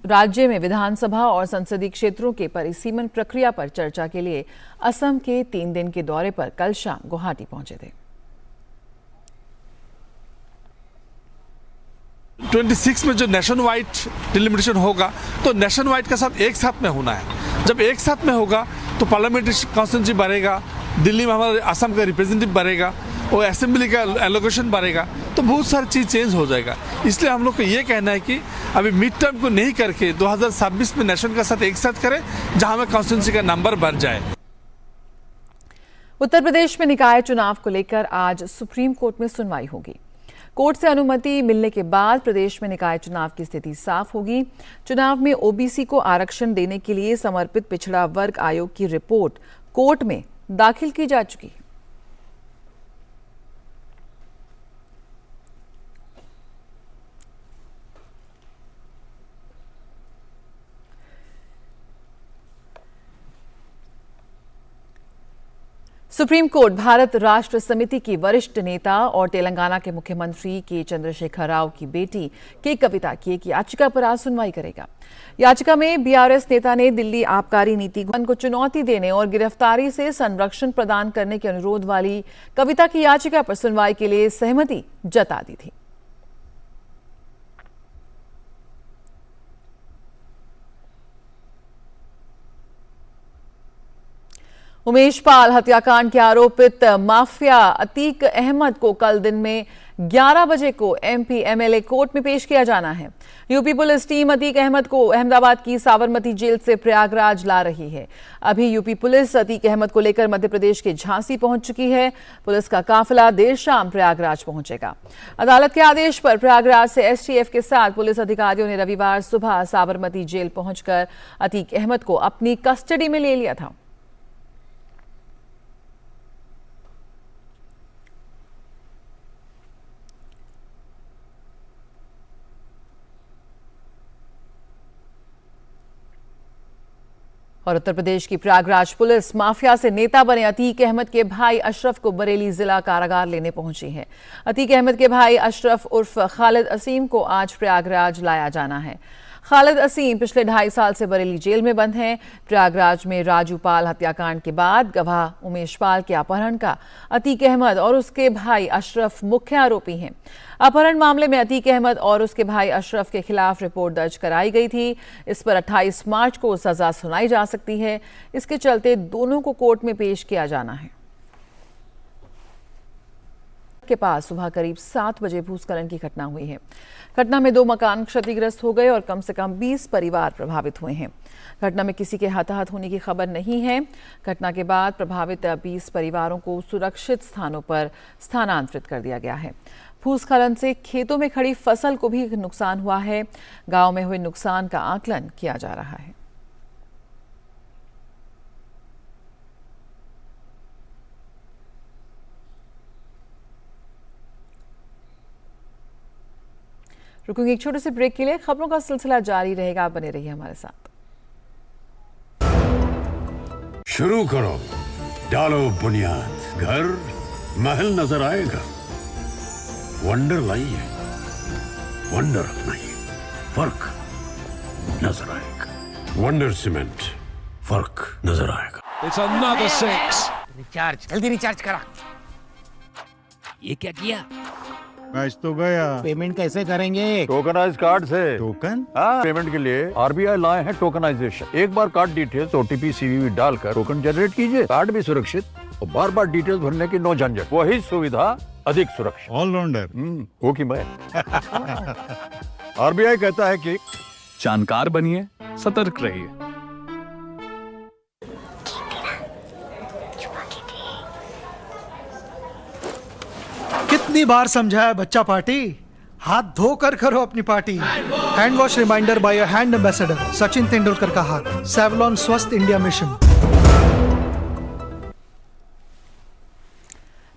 राज्य में विधानसभा और संसदीय क्षेत्रों के परिसीमन प्रक्रिया पर चर्चा के लिए असम के 3 दिन के दौरे पर कल शाम गुवाहाटी पहुंचे थे। 26 में जो नेशन वाइड डिलिमिटेशन होगा तो नेशन वाइड के साथ एक साथ में होना है। जब एक साथ में होगा तो पार्लियामेंट्री कॉन्स्टिट्यूंसी बढ़ेगा, दिल्ली में हमारे असम का रिप्रेजेंटेटिव बढ़ेगा और असेंबली का एलोकेशन बढ़ेगा, तो बहुत सारी चीज चेंज हो जाएगा। इसलिए हम लोग को ये कहना है कि अभी मिड टर्म को नहीं करके 2026 में नेशन का साथ एक साथ करें, जहां में कॉन्स्टिट्यूंसी का नंबर बढ़ जाए। उत्तर प्रदेश में निकाय चुनाव को लेकर आज सुप्रीम कोर्ट में सुनवाई होगी। कोर्ट से अनुमति मिलने के बाद प्रदेश में निकाय चुनाव की स्थिति साफ होगी। चुनाव में ओबीसी को आरक्षण देने के लिए समर्पित पिछड़ा वर्ग आयोग की रिपोर्ट कोर्ट में दाखिल की जा चुकी है। सुप्रीम कोर्ट भारत राष्ट्र समिति की वरिष्ठ नेता और तेलंगाना के मुख्यमंत्री के चंद्रशेखर राव की बेटी के कविता की एक याचिका पर आज सुनवाई करेगा। याचिका में बीआरएस नेता ने दिल्ली आबकारी नीति को चुनौती देने और गिरफ्तारी से संरक्षण प्रदान करने के अनुरोध वाली कविता की याचिका पर सुनवाई के लिए सहमति जता दी थी। उमेश पाल हत्याकांड के आरोपित माफिया अतीक अहमद को कल दिन में 11 बजे को एमपी एमएलए कोर्ट में पेश किया जाना है। UP police team Atiq Ahmed को अहमदाबाद की साबरमती जेल से प्रयागराज ला रही है। अभी यूपी पुलिस अतीक अहमद को लेकर मध्य प्रदेश के झांसी पहुंच चुकी है। पुलिस का काफिला देर शाम प्रयागराज पहुंचेगा। अदालत के आदेश पर प्रयागराज से एसटीएफ के साथ पुलिस अधिकारियों ने रविवार सुबह साबरमती जेल पहुंचकर अतीक अहमद को अपनी कस्टडी में ले लिया था। और उत्तर प्रदेश की प्रयागराज पुलिस माफिया से नेता बने अतीक अहमद के भाई अशरफ को बरेली जिला कारागार लेने पहुंची है। अतीक अहमद के भाई अशरफ उर्फ खालिद असीम को आज प्रयागराज लाया जाना है। खालिद असीम पिछले 2.5 साल से बरेली जेल में बंद हैं। प्रयागराज में राजू पाल हत्याकांड के बाद गवाह उमेश पाल के अपहरण का अतीक अहमद और उसके भाई अशरफ मुख्य आरोपी हैं। अपहरण मामले में अतीक अहमद और उसके भाई अशरफ के खिलाफ रिपोर्ट दर्ज कराई गई थी। इस पर 28 मार्च को सजा सुनाई जा सकती है। इसके चलते दोनों को कोर्ट में पेश किया जाना है। के पास सुबह करीब 7 बजे भूस्खलन की घटना हुई है। घटना में 2 मकान क्षतिग्रस्त हो गए और कम से कम 20 परिवार प्रभावित हुए हैं। घटना में किसी के हताहत होने की खबर नहीं है। घटना के बाद प्रभावित 20 परिवारों को सुरक्षित स्थानों पर स्थानांतरित कर दिया गया है। भूस्खलन से खेतों में खड़ी फसल को भी नुकसान हुआ है। गांव में हुए नुकसान का आकलन किया जा रहा है। रुकेंगे एक छोटे से ब्रेक के लिए। खबरों का सिलसिला जारी रहेगा, बने रहिए हमारे साथ। शुरू करो, डालो बुनियाद, घर महल नजर आएगा। वंडर लाइए, वंडर अपनाइए, फर्क नजर आएगा। वंडर सीमेंट, फर्क नजर आएगा। It's another 6. रिचार्ज जल्दी रिचार्ज करा। ये क्या किया? मैच तो गया। पेमेंट कैसे करेंगे? टोकनाइज कार्ड से। टोकन? हाँ, पेमेंट के लिए आरबीआई लाए हैं टोकनाइजेशन। एक बार कार्ड डिटेल्स ओटीपी सीवीवी डालकर टोकन जनरेट कीजिए। कार्ड भी सुरक्षित और बार बार डिटेल्स भरने की नो झंझट। वही सुविधा अधिक सुरक्षित। ऑलराउंडर हो कि मैं। आरबीआई कहता है कि जानकार बनिए, सतर्क रहिए। कितनी बार समझाया बच्चा पार्टी, हाथ धोकर करो अपनी party. Hand wash reminder by a hand ambassador Sachin Tendulkar का हाथ। सेवलॉन स्वस्थ इंडिया मिशन।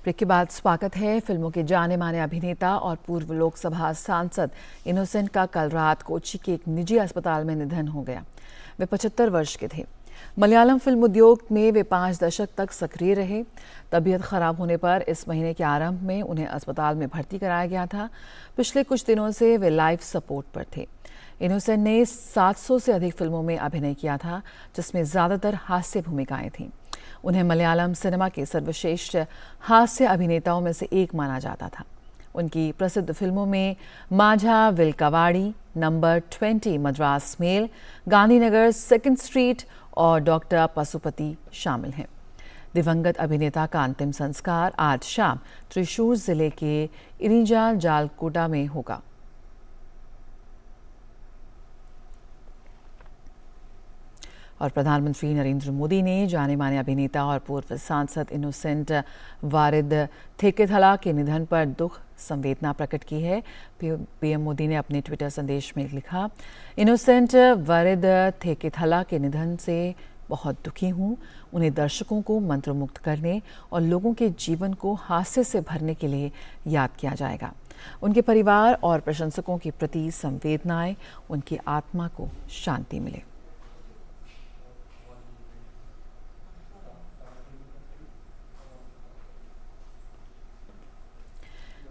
ब्रेक के बाद स्वागत है। फिल्मों के जाने माने अभिनेता और पूर्व लोकसभा सांसद इनोसेंट का कल रात कोच्चि के एक निजी अस्पताल में निधन हो गया। वे 75 वर्ष के थे। मलयालम फिल्म उद्योग में वे 5 दशक तक सक्रिय रहे। तबीयत खराब होने पर इस महीने के आरंभ में उन्हें अस्पताल में भर्ती कराया गया था। पिछले कुछ दिनों से वे लाइफ सपोर्ट पर थे। इनोसेंट ने 700 से अधिक फिल्मों में अभिनय किया था, जिसमें ज़्यादातर हास्य भूमिकाएं थीं। उन्हें मलयालम सिनेमा के सर्वश्रेष्ठ हास्य अभिनेताओं में से एक माना जाता था। उनकी प्रसिद्ध फिल्मों में माझा विलकवाड़ी, number 20 Madras mail, Gandhinagar second street और डॉक्टर पशुपति शामिल हैं। दिवंगत अभिनेता का अंतिम संस्कार आज शाम त्रिशूर जिले के इरिंजा जालकोटा में होगा। और प्रधानमंत्री नरेंद्र मोदी ने जाने माने अभिनेता और पूर्व सांसद इनोसेंट वारिद थेकेथला के निधन पर दुख संवेदना प्रकट की है। पीएम मोदी ने अपने ट्विटर संदेश में लिखा, इनोसेंट वारिद थेकेथला के निधन से बहुत दुखी हूँ। उन्हें दर्शकों को मंत्रमुग्ध करने और लोगों के जीवन को हास्य से भरने के लिए याद किया जाएगा। उनके परिवार और प्रशंसकों के प्रति संवेदनाएं उनकी आत्मा को शांति मिले।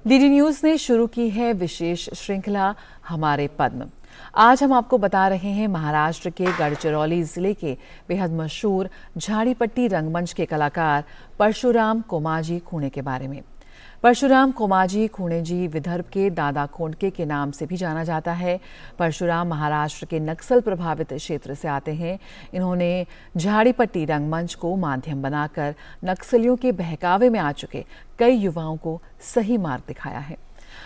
डीडी न्यूज़ ने शुरू की है विशेष श्रृंखला हमारे पद्म। आज हम आपको बता रहे हैं महाराष्ट्र के गढ़चिरौली जिले के बेहद मशहूर झाड़ीपट्टी रंगमंच के कलाकार परशुराम कोमाजी खूणे के बारे में। परशुराम कोमाजी खूणे जी विदर्भ के दादा कोंडके के नाम से भी जाना जाता है। परशुराम महाराष्ट्र के नक्सल प्रभावित क्षेत्र से आते हैं। इन्होंने झाड़ीपट्टी रंगमंच को माध्यम बनाकर नक्सलियों के बहकावे में आ चुके कई युवाओं को सही मार्ग दिखाया है।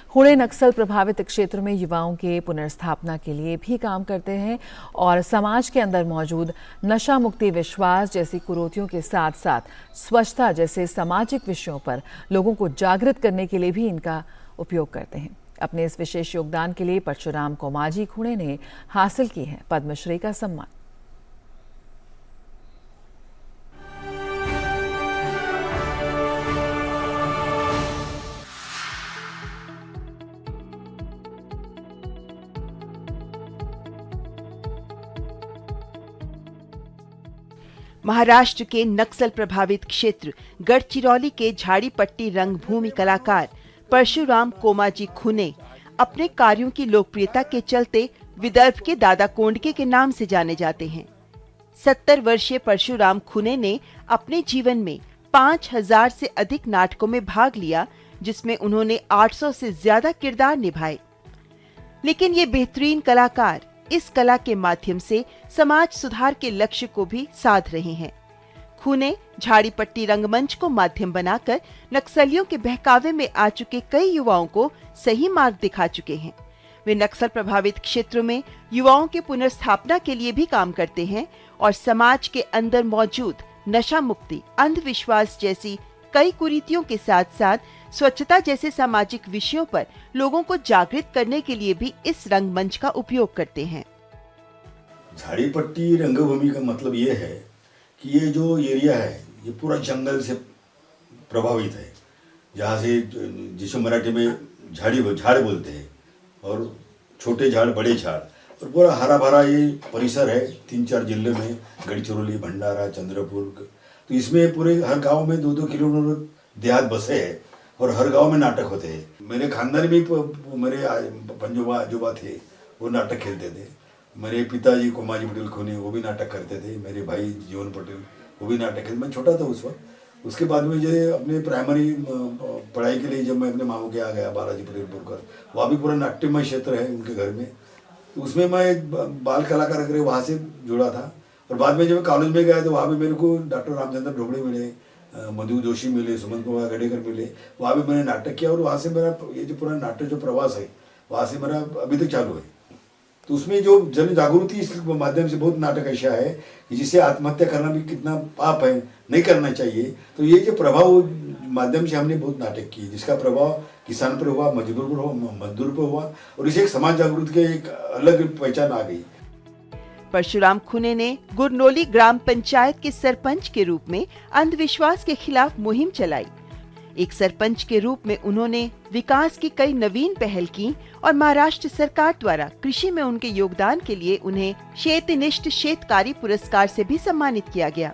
खूणे नक्सल प्रभावित क्षेत्र में युवाओं के पुनर्स्थापना के लिए भी काम करते हैं और समाज के अंदर मौजूद नशा मुक्ति विश्वास जैसी कुरीतियों के साथ साथ स्वच्छता जैसे सामाजिक विषयों पर लोगों को जागृत करने के लिए भी इनका उपयोग करते हैं। अपने इस विशेष योगदान के लिए परशुराम कोमाजी खूणे ने हासिल की है पद्मश्री का सम्मान। महाराष्ट्र के नक्सल प्रभावित क्षेत्र गढ़चिरौली के झाड़ीपट्टी रंगभूमि कलाकार परशुराम कोमाजी खूणे अपने कार्यों की लोकप्रियता के चलते विदर्भ के दादा कोंडके के नाम से जाने जाते हैं। 70 वर्षीय परशुराम खूणे ने अपने जीवन में 5000 से अधिक नाटकों में भाग लिया, जिसमें उन्होंने 800 से ज्यादा किरदार निभाए। लेकिन ये बेहतरीन कलाकार इस कला के माध्यम से समाज सुधार के लक्ष्य को भी साध रहे हैं। खूणे झाड़ीपट्टी रंगमंच को माध्यम बनाकर नक्सलियों के बहकावे में आ चुके कई युवाओं को सही मार्ग दिखा चुके हैं। वे नक्सल प्रभावित क्षेत्रों में युवाओं के पुनर्स्थापना के लिए भी काम करते हैं और समाज के अंदर मौजूद नशा मुक्ति, अंधविश्वास जैसी कई कुरीतियों के साथ साथ स्वच्छता जैसे सामाजिक विषयों पर लोगों को जागृत करने के लिए भी इस रंगमंच का उपयोग करते हैं। झाड़ीपट्टी रंगभूमि का मतलब ये है कि ये जो एरिया है ये पूरा जंगल से प्रभावित है, जहाँ से जिसे मराठी में झाड़ बोलते हैं, और छोटे झाड़ बड़े झाड़, और पूरा हरा भरा ये परिसर है 3-4 जिले में, गढ़चिरौली, भंडारा, चंद्रपुर। तो इसमें पूरे हर गांव में 2-2 किलोमीटर देहात बसे हैं और हर गांव में नाटक होते हैं। मेरे खानदान में मेरे पंजोबा थे, वो नाटक खेलते थे। मेरे पिताजी कोमाजी पटेल खूणे वो भी नाटक करते थे। मेरे भाई जीवन पटेल वो भी नाटक खेलते। मैं छोटा था उस वक्त। उसके बाद में जो अपने प्राइमरी पढ़ाई के लिए जब मैं अपने मामू के आ गया बालाजी पटेल पुरकर, वहाँ भी पूरा नाट्यमय क्षेत्र है उनके घर में, तो उसमें मैं बाल कलाकार करके वहाँ से जुड़ा था। और बाद में जब कॉलेज में गया तो वहाँ भी मेरे को डॉक्टर रामचंद्र ढोबड़े मिले, मधु जोशी मिले, सुमन कुमार गडेकर मिले, वहाँ भी मैंने नाटक किया और वहाँ से मेरा ये जो पूरा नाट्य जो प्रवास है वहाँ से मेरा अभी तक चालू है। तो उसमें जो जन जागृति इस माध्यम से बहुत नाटक ऐसा है कि जिससे आत्महत्या करना भी कितना पाप है, नहीं करना चाहिए। तो ये जो प्रभाव माध्यम से हमने बहुत नाटक किए, जिसका प्रभाव किसान पर हुआ, मजदूर पर हुआ, मजदूर पर हुआ, और इसे एक समाज जागृति की एक अलग पहचान आ गई। परशुराम खुने ने गुरनोली ग्राम पंचायत के सरपंच के रूप में अंधविश्वास के खिलाफ मुहिम चलाई। एक सरपंच के रूप में उन्होंने विकास की कई नवीन पहल की और महाराष्ट्र सरकार द्वारा कृषि में उनके योगदान के लिए उन्हें क्षेत्रनिष्ठ क्षेत्रकारी पुरस्कार से भी सम्मानित किया गया।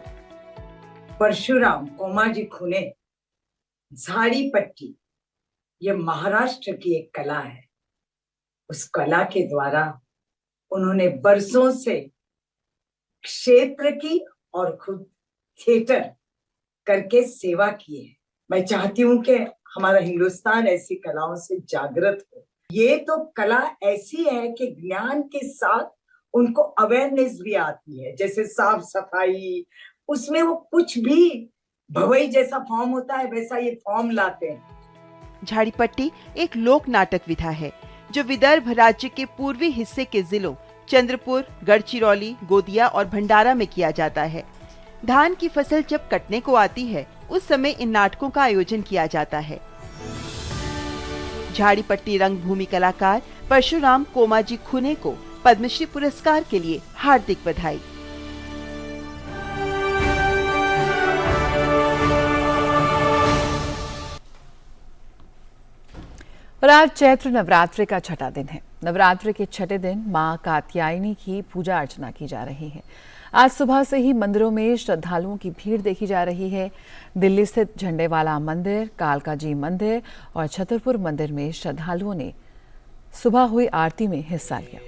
परशुराम कोमाजी खुने झाड़ी पट्टी, ये महाराष्ट्र की एक कला है। उस कला के द्वारा उन्होंने बरसों से क्षेत्र की और खुद थिएटर करके सेवा की है। मैं चाहती हूँ कि हमारा हिंदुस्तान ऐसी कलाओं से जागृत हो। ये तो कला ऐसी है कि ज्ञान के साथ उनको अवेयरनेस भी आती है, जैसे साफ सफाई, उसमें वो कुछ भी भवई जैसा फॉर्म होता है वैसा ये फॉर्म लाते हैं। झाड़ीपट्टी एक लोक नाटक विधा है जो विदर्भ राज्य के पूर्वी हिस्से के जिलों चंद्रपुर, गढ़चिरौली, गोदिया और भंडारा में किया जाता है। धान की फसल जब कटने को आती है उस समय इन नाटकों का आयोजन किया जाता है। झाड़ीपट्टी रंगभूमि कलाकार परशुराम कोमाजी खुने को पद्मश्री पुरस्कार के लिए हार्दिक बधाई। और आज चैत्र नवरात्रि का छठा दिन है। नवरात्रि के छठे दिन मां कात्यायनी की पूजा अर्चना की जा रही है। आज सुबह से ही मंदिरों में श्रद्धालुओं की भीड़ देखी जा रही है। दिल्ली स्थित झंडेवाला मंदिर, कालका जी मंदिर और छतरपुर मंदिर में श्रद्धालुओं ने सुबह हुई आरती में हिस्सा लिया।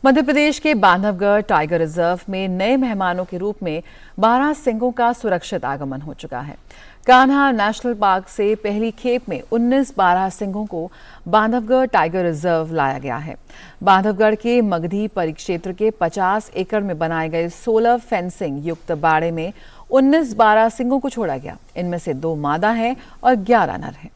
मध्य प्रदेश के बांधवगढ़ टाइगर रिजर्व में नए मेहमानों के रूप में 12 सिंहों का सुरक्षित आगमन हो चुका है। कान्हा नेशनल पार्क से पहली खेप में 19 12 सिंहों को बांधवगढ़ टाइगर रिजर्व लाया गया है। बांधवगढ़ के मगधी परिक्षेत्र के 50 एकड़ में बनाए गए 16 फेंसिंग युक्त बाड़े में 19 12 सिंहों को छोड़ा गया। इनमें से 2 मादा हैं और 11 नर हैं।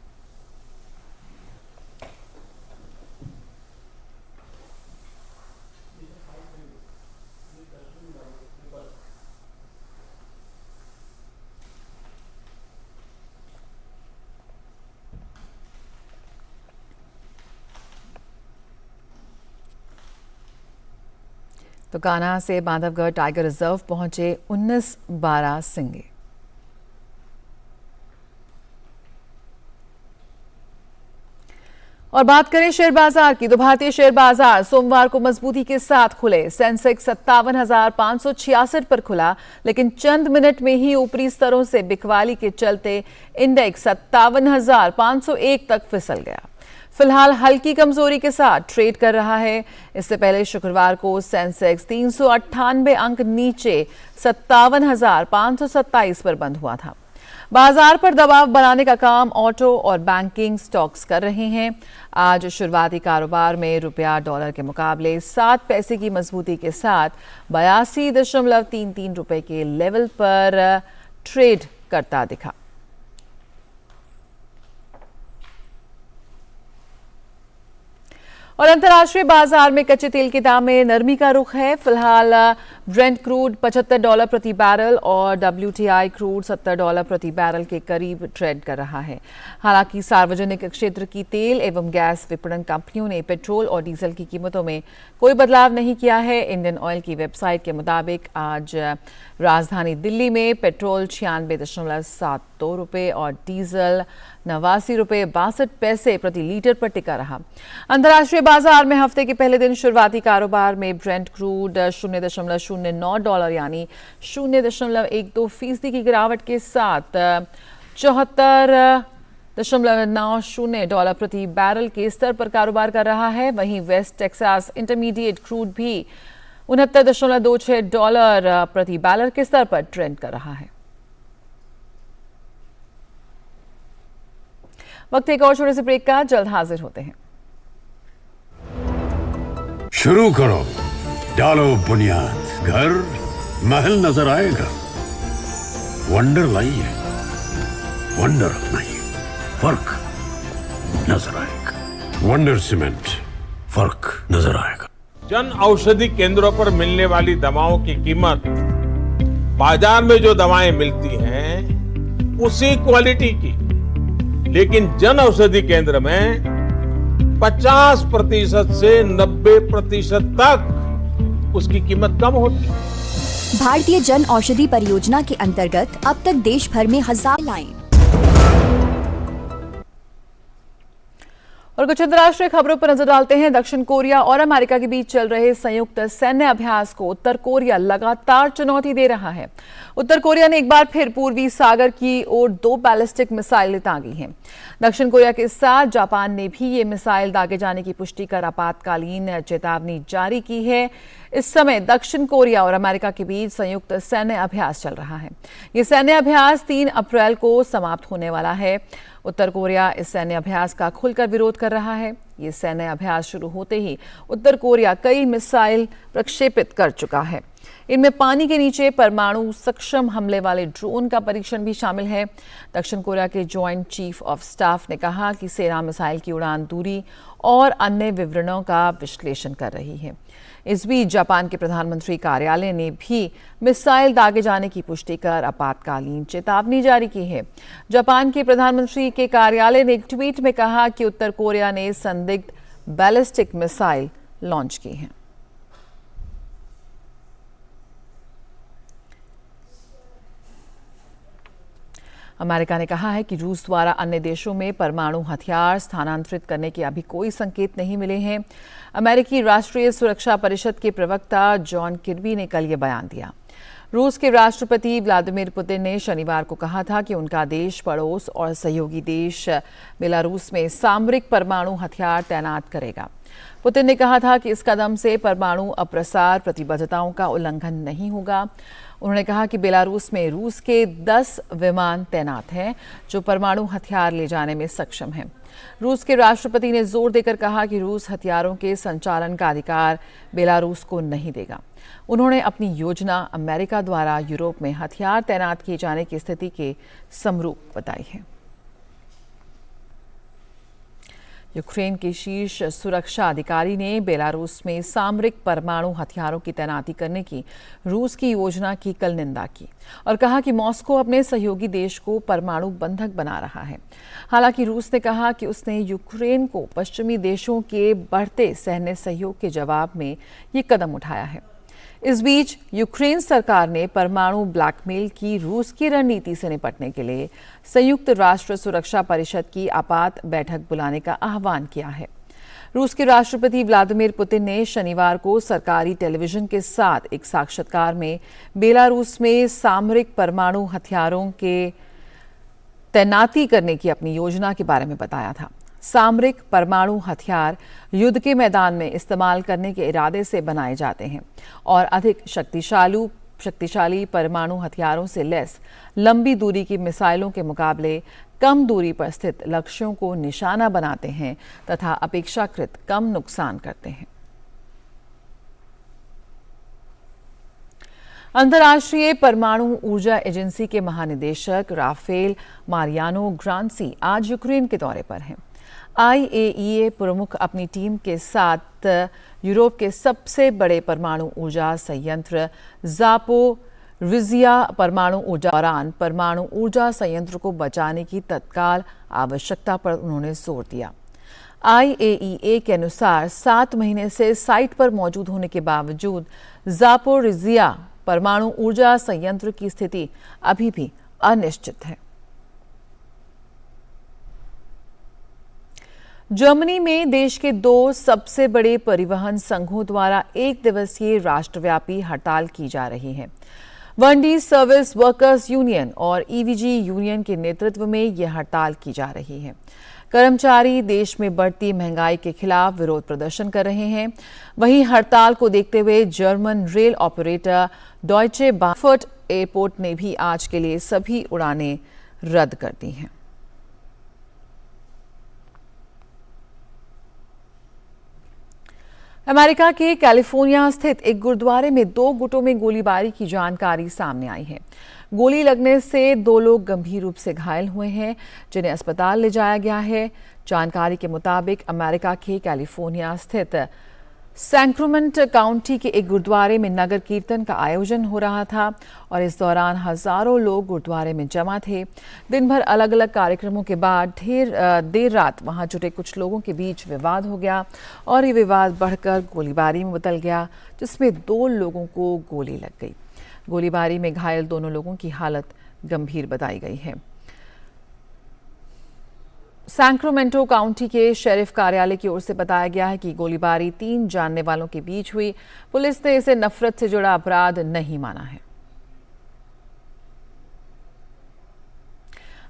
तो कान्हा से बांधवगढ़ टाइगर रिजर्व पहुंचे 19 12 सिंह। और बात करें शेयर बाजार की तो भारतीय शेयर बाजार सोमवार को मजबूती के साथ खुले। सेंसेक्स 57,566 पर खुला, लेकिन चंद मिनट में ही ऊपरी स्तरों से बिकवाली के चलते इंडेक्स 57,501 तक फिसल गया। फिलहाल हल्की कमजोरी के साथ ट्रेड कर रहा है। इससे पहले शुक्रवार को सेंसेक्स 398 अंक नीचे 57,527 पर बंद हुआ था। बाजार पर दबाव बनाने का काम ऑटो और बैंकिंग स्टॉक्स कर रहे हैं। आज शुरुआती कारोबार में रुपया डॉलर के मुकाबले 7 पैसे की मजबूती के साथ 82.33 रुपए के लेवल पर ट्रेड करता दिखा। और अंतर्राष्ट्रीय बाजार में कच्चे तेल के दाम में नरमी का रुख है। फिलहाल ब्रेंट क्रूड $75 प्रति बैरल और WTI क्रूड $70 प्रति बैरल के करीब ट्रेड कर रहा है। हालांकि सार्वजनिक क्षेत्र की तेल एवं गैस विपणन कंपनियों ने पेट्रोल और डीजल की कीमतों में कोई बदलाव नहीं किया है। इंडियन ऑयल की वेबसाइट के मुताबिक आज राजधानी दिल्ली में पेट्रोल 96.72 रुपए और डीजल ₹89.62 प्रति लीटर पर टिका रहा। अंतर्राष्ट्रीय बाजार में हफ्ते के पहले दिन शुरुआती कारोबार में ब्रेंट क्रूड $0.09 यानी 0.12% की गिरावट के साथ $74.90 प्रति बैरल के स्तर पर कारोबार कर रहा है। वहीं वेस्ट टेक्सास इंटरमीडिएट क्रूड भी $69.26 प्रति बैरल के स्तर पर ट्रेंड कर रहा है। वक्त एक और छोटे से ब्रेक का, जल्द हाजिर होते हैं। शुरू करो, डालो बुनियाद, घर महल नजर आएगा। वंडर लाइए, वंडर अपनाइए, फर्क नजर आएगा। वंडर सीमेंट, फर्क नजर आएगा। जन औषधि केंद्रों पर मिलने वाली दवाओं की कीमत बाजार में जो दवाएं मिलती हैं उसी क्वालिटी की, लेकिन जन औषधि केंद्र में 50% से 90% तक उसकी कीमत कम होती है। भारतीय जन औषधि परियोजना के अंतर्गत अब तक देश भर में हजार लाइन। और कुछ अंतर्राष्ट्रीय खबरों पर नजर डालते हैं। दक्षिण कोरिया और अमेरिका के बीच चल रहे संयुक्त सैन्य अभ्यास को उत्तर कोरिया लगातार चुनौती दे रहा है। उत्तर कोरिया ने एक बार फिर पूर्वी सागर की ओर 2 बैलिस्टिक मिसाइलें दागी हैं। दक्षिण कोरिया के साथ जापान ने भी ये मिसाइल दागे जाने की पुष्टि कर आपातकालीन चेतावनी जारी की है। इस समय दक्षिण कोरिया और अमेरिका के बीच संयुक्त सैन्य अभ्यास चल रहा है। ये सैन्य अभ्यास 3 अप्रैल को समाप्त होने वाला है। उत्तर कोरिया इस सैन्य अभ्यास का खुलकर विरोध कर रहा है। ये सैन्य अभ्यास शुरू होते ही उत्तर कोरिया कई मिसाइल प्रक्षेपित कर चुका है। इनमें पानी के नीचे परमाणु सक्षम हमले वाले ड्रोन का परीक्षण भी शामिल है। दक्षिण कोरिया के जॉइंट चीफ ऑफ स्टाफ ने कहा कि सेना मिसाइल की उड़ान दूरी और अन्य विवरणों का विश्लेषण कर रही है। इस बीच जापान के प्रधानमंत्री कार्यालय ने भी मिसाइल दागे जाने की पुष्टि कर आपातकालीन चेतावनी जारी की है। जापान के प्रधानमंत्री के कार्यालय ने एक ट्वीट में कहा कि उत्तर कोरिया ने संदिग्ध बैलिस्टिक मिसाइल लॉन्च की है। अमेरिका ने कहा है कि रूस द्वारा अन्य देशों में परमाणु हथियार स्थानांतरित करने के अभी कोई संकेत नहीं मिले हैं। अमेरिकी राष्ट्रीय सुरक्षा परिषद के प्रवक्ता जॉन किर्बी ने कल ये बयान दिया। रूस के राष्ट्रपति व्लादिमीर पुतिन ने शनिवार को कहा था कि उनका देश पड़ोस और सहयोगी देश बेलारूस में सामरिक परमाणु हथियार तैनात करेगा। पुतिन ने कहा था कि इस कदम से परमाणु अप्रसार प्रतिबद्धताओं का उल्लंघन नहीं होगा। उन्होंने कहा कि बेलारूस में रूस के 10 विमान तैनात हैं जो परमाणु हथियार ले जाने में सक्षम हैं। रूस के राष्ट्रपति ने जोर देकर कहा कि रूस हथियारों के संचालन का अधिकार बेलारूस को नहीं देगा। उन्होंने अपनी योजना अमेरिका द्वारा यूरोप में हथियार तैनात किए जाने की स्थिति के समरूप बताई है। यूक्रेन के शीर्ष सुरक्षा अधिकारी ने बेलारूस में सामरिक परमाणु हथियारों की तैनाती करने की रूस की योजना की कल निंदा की और कहा कि मॉस्को अपने सहयोगी देश को परमाणु बंधक बना रहा है। हालांकि रूस ने कहा कि उसने यूक्रेन को पश्चिमी देशों के बढ़ते सैन्य सहयोग के जवाब में ये कदम उठाया है। इस बीच यूक्रेन सरकार ने परमाणु ब्लैकमेल की रूस की रणनीति से निपटने के लिए संयुक्त राष्ट्र सुरक्षा परिषद की आपात बैठक बुलाने का आह्वान किया है। रूस के राष्ट्रपति व्लादिमीर पुतिन ने शनिवार को सरकारी टेलीविजन के साथ एक साक्षात्कार में बेलारूस में सामरिक परमाणु हथियारों के तैनाती करने की अपनी योजना के बारे में बताया था। सामरिक परमाणु हथियार युद्ध के मैदान में इस्तेमाल करने के इरादे से बनाए जाते हैं और अधिक शक्तिशाली परमाणु हथियारों से लैस लंबी दूरी की मिसाइलों के मुकाबले कम दूरी पर स्थित लक्ष्यों को निशाना बनाते हैं तथा अपेक्षाकृत कम नुकसान करते हैं। अंतर्राष्ट्रीय परमाणु ऊर्जा एजेंसी के महानिदेशक राफेल मारियानो ग्रांसी आज यूक्रेन के दौरे पर हैं। IAEA प्रमुख अपनी टीम के साथ यूरोप के सबसे बड़े परमाणु ऊर्जा संयंत्र ज़ापोरिज़िया परमाणु ऊर्जा दौरान परमाणु ऊर्जा संयंत्र को बचाने की तत्काल आवश्यकता पर उन्होंने जोर दिया। IAEA के अनुसार 7 महीने से साइट पर मौजूद होने के बावजूद ज़ापोरिज़िया परमाणु ऊर्जा संयंत्र की स्थिति अभी भी अनिश्चित है। जर्मनी में देश के 2 सबसे बड़े परिवहन संघों द्वारा 1 दिवसीय राष्ट्रव्यापी हड़ताल की जा रही है। वंडी सर्विस वर्कर्स यूनियन और ईवीजी यूनियन के नेतृत्व में यह हड़ताल की जा रही है। कर्मचारी देश में बढ़ती महंगाई के खिलाफ विरोध प्रदर्शन कर रहे हैं। वहीं हड़ताल को देखते हुए German rail operator Deutsche Frankfurt airport ने भी आज के लिए सभी उड़ानें रद्द कर दी हैं। अमेरिका के कैलिफोर्निया स्थित एक गुरुद्वारे में 2 गुटों में गोलीबारी की जानकारी सामने आई है। गोली लगने से 2 लोग गंभीर रूप से घायल हुए हैं, जिन्हें अस्पताल ले जाया गया है। जानकारी के मुताबिक अमेरिका के कैलिफोर्निया स्थित सैक्रामेंटो काउंटी के एक गुरुद्वारे में नगर कीर्तन का आयोजन हो रहा था और इस दौरान हजारों लोग गुरुद्वारे में जमा थे। दिन भर अलग अलग कार्यक्रमों के बाद देर रात वहां जुटे कुछ लोगों के बीच विवाद हो गया और ये विवाद बढ़कर गोलीबारी में बदल गया, जिसमें 2 लोगों को गोली लग गई। गोलीबारी में घायल दोनों लोगों की हालत गंभीर बताई गई है। सैक्रामेंटो काउंटी के शेरिफ कार्यालय की ओर से बताया गया है कि गोलीबारी 3 जानने वालों के बीच हुई। पुलिस ने इसे नफरत से जुड़ा अपराध नहीं माना है।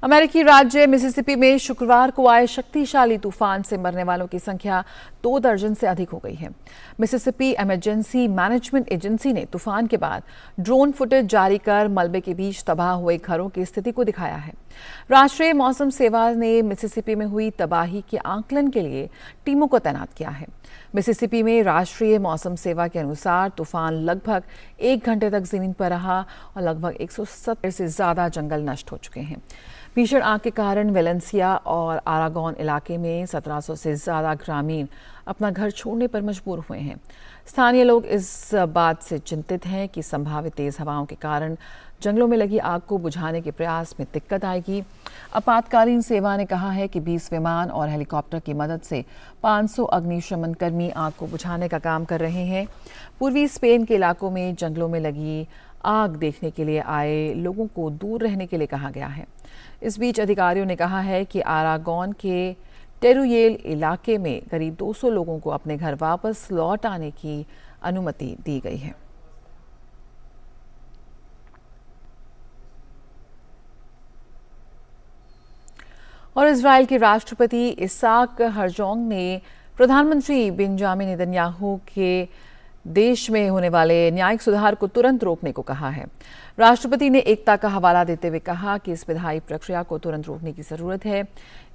अमेरिकी राज्य मिसिसिपी में शुक्रवार को आए शक्तिशाली तूफान से मरने वालों की संख्या 2 दर्जन से अधिक हो गई है। मिसिसिपी इमरजेंसी मैनेजमेंट एजेंसी ने तूफान के बाद ड्रोन फुटेज जारी कर मलबे के बीच तबाह हुए घरों की स्थिति को दिखाया है। राष्ट्रीय मौसम सेवा ने मिसिसिपी में हुई तबाही के आकलन के लिए टीमों को तैनात किया है। मिसिसिपी में राष्ट्रीय मौसम सेवा के अनुसार तूफान लगभग 1 घंटे तक जमीन पर रहा और लगभग 170 से ज्यादा जंगल नष्ट हो चुके हैं। भीषण आग के कारण वेलेंसिया और आरागोन इलाके में 1700 से ज्यादा ग्रामीण अपना घर छोड़ने पर मजबूर हुए हैं। स्थानीय लोग इस बात से चिंतित हैं कि संभावित तेज हवाओं के कारण जंगलों में लगी आग को बुझाने के प्रयास में दिक्कत आएगी। आपातकालीन सेवा ने कहा है कि 20 विमान और हेलीकॉप्टर की मदद से 500 अग्निशमन कर्मी आग को बुझाने का काम कर रहे हैं। पूर्वी स्पेन के इलाकों में जंगलों में लगी आग देखने के लिए आए लोगों को दूर रहने के लिए कहा गया है। इस बीच अधिकारियों ने कहा है कि आरागोन के टेरुयेल इलाके में करीब 200 लोगों को अपने घर वापस लौट आने की अनुमति दी गई है। और इजराइल के राष्ट्रपति इसाक हरजोग ने प्रधानमंत्री बेंजामिन नेतन्याहू के देश में होने वाले न्यायिक सुधार को तुरंत रोकने को कहा है। राष्ट्रपति ने एकता का हवाला देते हुए कहा कि इस विधायी प्रक्रिया को तुरंत रोकने की जरूरत है।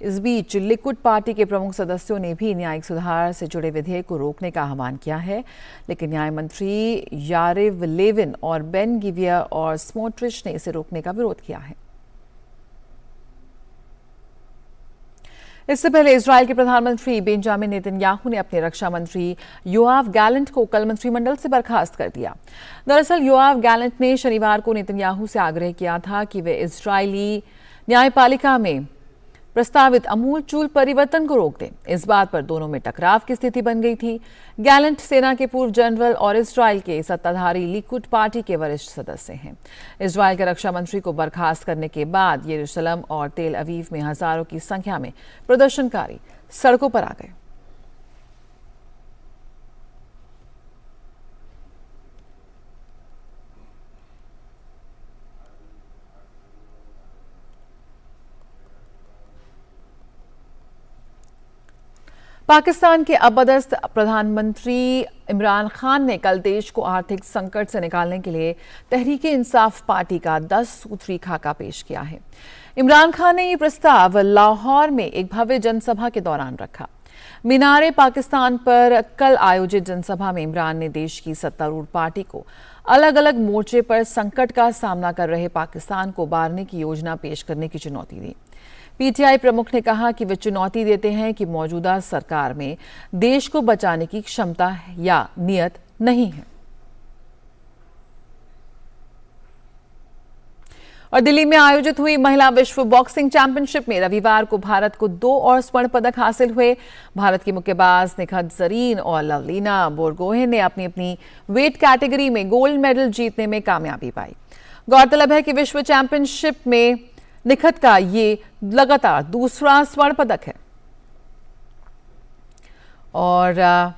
इस बीच लिकुड पार्टी के प्रमुख सदस्यों ने भी न्यायिक सुधार से जुड़े विधेयक को रोकने का आह्वान किया है, लेकिन न्याय मंत्री यारिव लेविन और बेन गिवियर और स्मोट्रिच ने इसे रोकने का विरोध किया है। इससे पहले इजराइल के प्रधानमंत्री बेंजामिन नेतन्याहू ने अपने रक्षा मंत्री योआव गैलेंट को कल मंत्रिमंडल से बर्खास्त कर दिया। दरअसल योआव गैलेंट ने शनिवार को नेतन्याहू से आग्रह किया था कि वे इजरायली न्यायपालिका में प्रस्तावित अमूलचूल परिवर्तन को रोक दें। इस बात पर दोनों में टकराव की स्थिति बन गई थी। गैलेंट सेना के पूर्व जनरल और इजराइल के सत्ताधारी लिकुड पार्टी के वरिष्ठ सदस्य हैं। इजराइल के रक्षा मंत्री को बर्खास्त करने के बाद यरूशलेम और तेल अवीव में हजारों की संख्या में प्रदर्शनकारी सड़कों पर आ गए। पाकिस्तान के अपदस्थ प्रधानमंत्री इमरान खान ने कल देश को आर्थिक संकट से निकालने के लिए तहरीक-ए-इंसाफ पार्टी का 10 सूत्री खाका पेश किया है। इमरान खान ने ये प्रस्ताव लाहौर में एक भव्य जनसभा के दौरान रखा। मीनारे पाकिस्तान पर कल आयोजित जनसभा में इमरान ने देश की सत्तारूढ़ पार्टी को अलग अलग मोर्चे पर संकट का सामना कर रहे पाकिस्तान को उबारने की योजना पेश करने की चुनौती दी। पीटीआई प्रमुख ने कहा कि वे चुनौती देते हैं कि मौजूदा सरकार में देश को बचाने की क्षमता या नियत नहीं है। और दिल्ली में आयोजित हुई महिला विश्व बॉक्सिंग चैंपियनशिप में रविवार को भारत को 2 और स्वर्ण पदक हासिल हुए। भारत की मुक्केबाज निखत जरीन और लवलीना बोरगोहेन ने अपनी अपनी वेट कैटेगरी में गोल्ड मेडल जीतने में कामयाबी पाई। गौरतलब है कि विश्व चैंपियनशिप में निखत का ये लगातार दूसरा स्वर्ण पदक है। और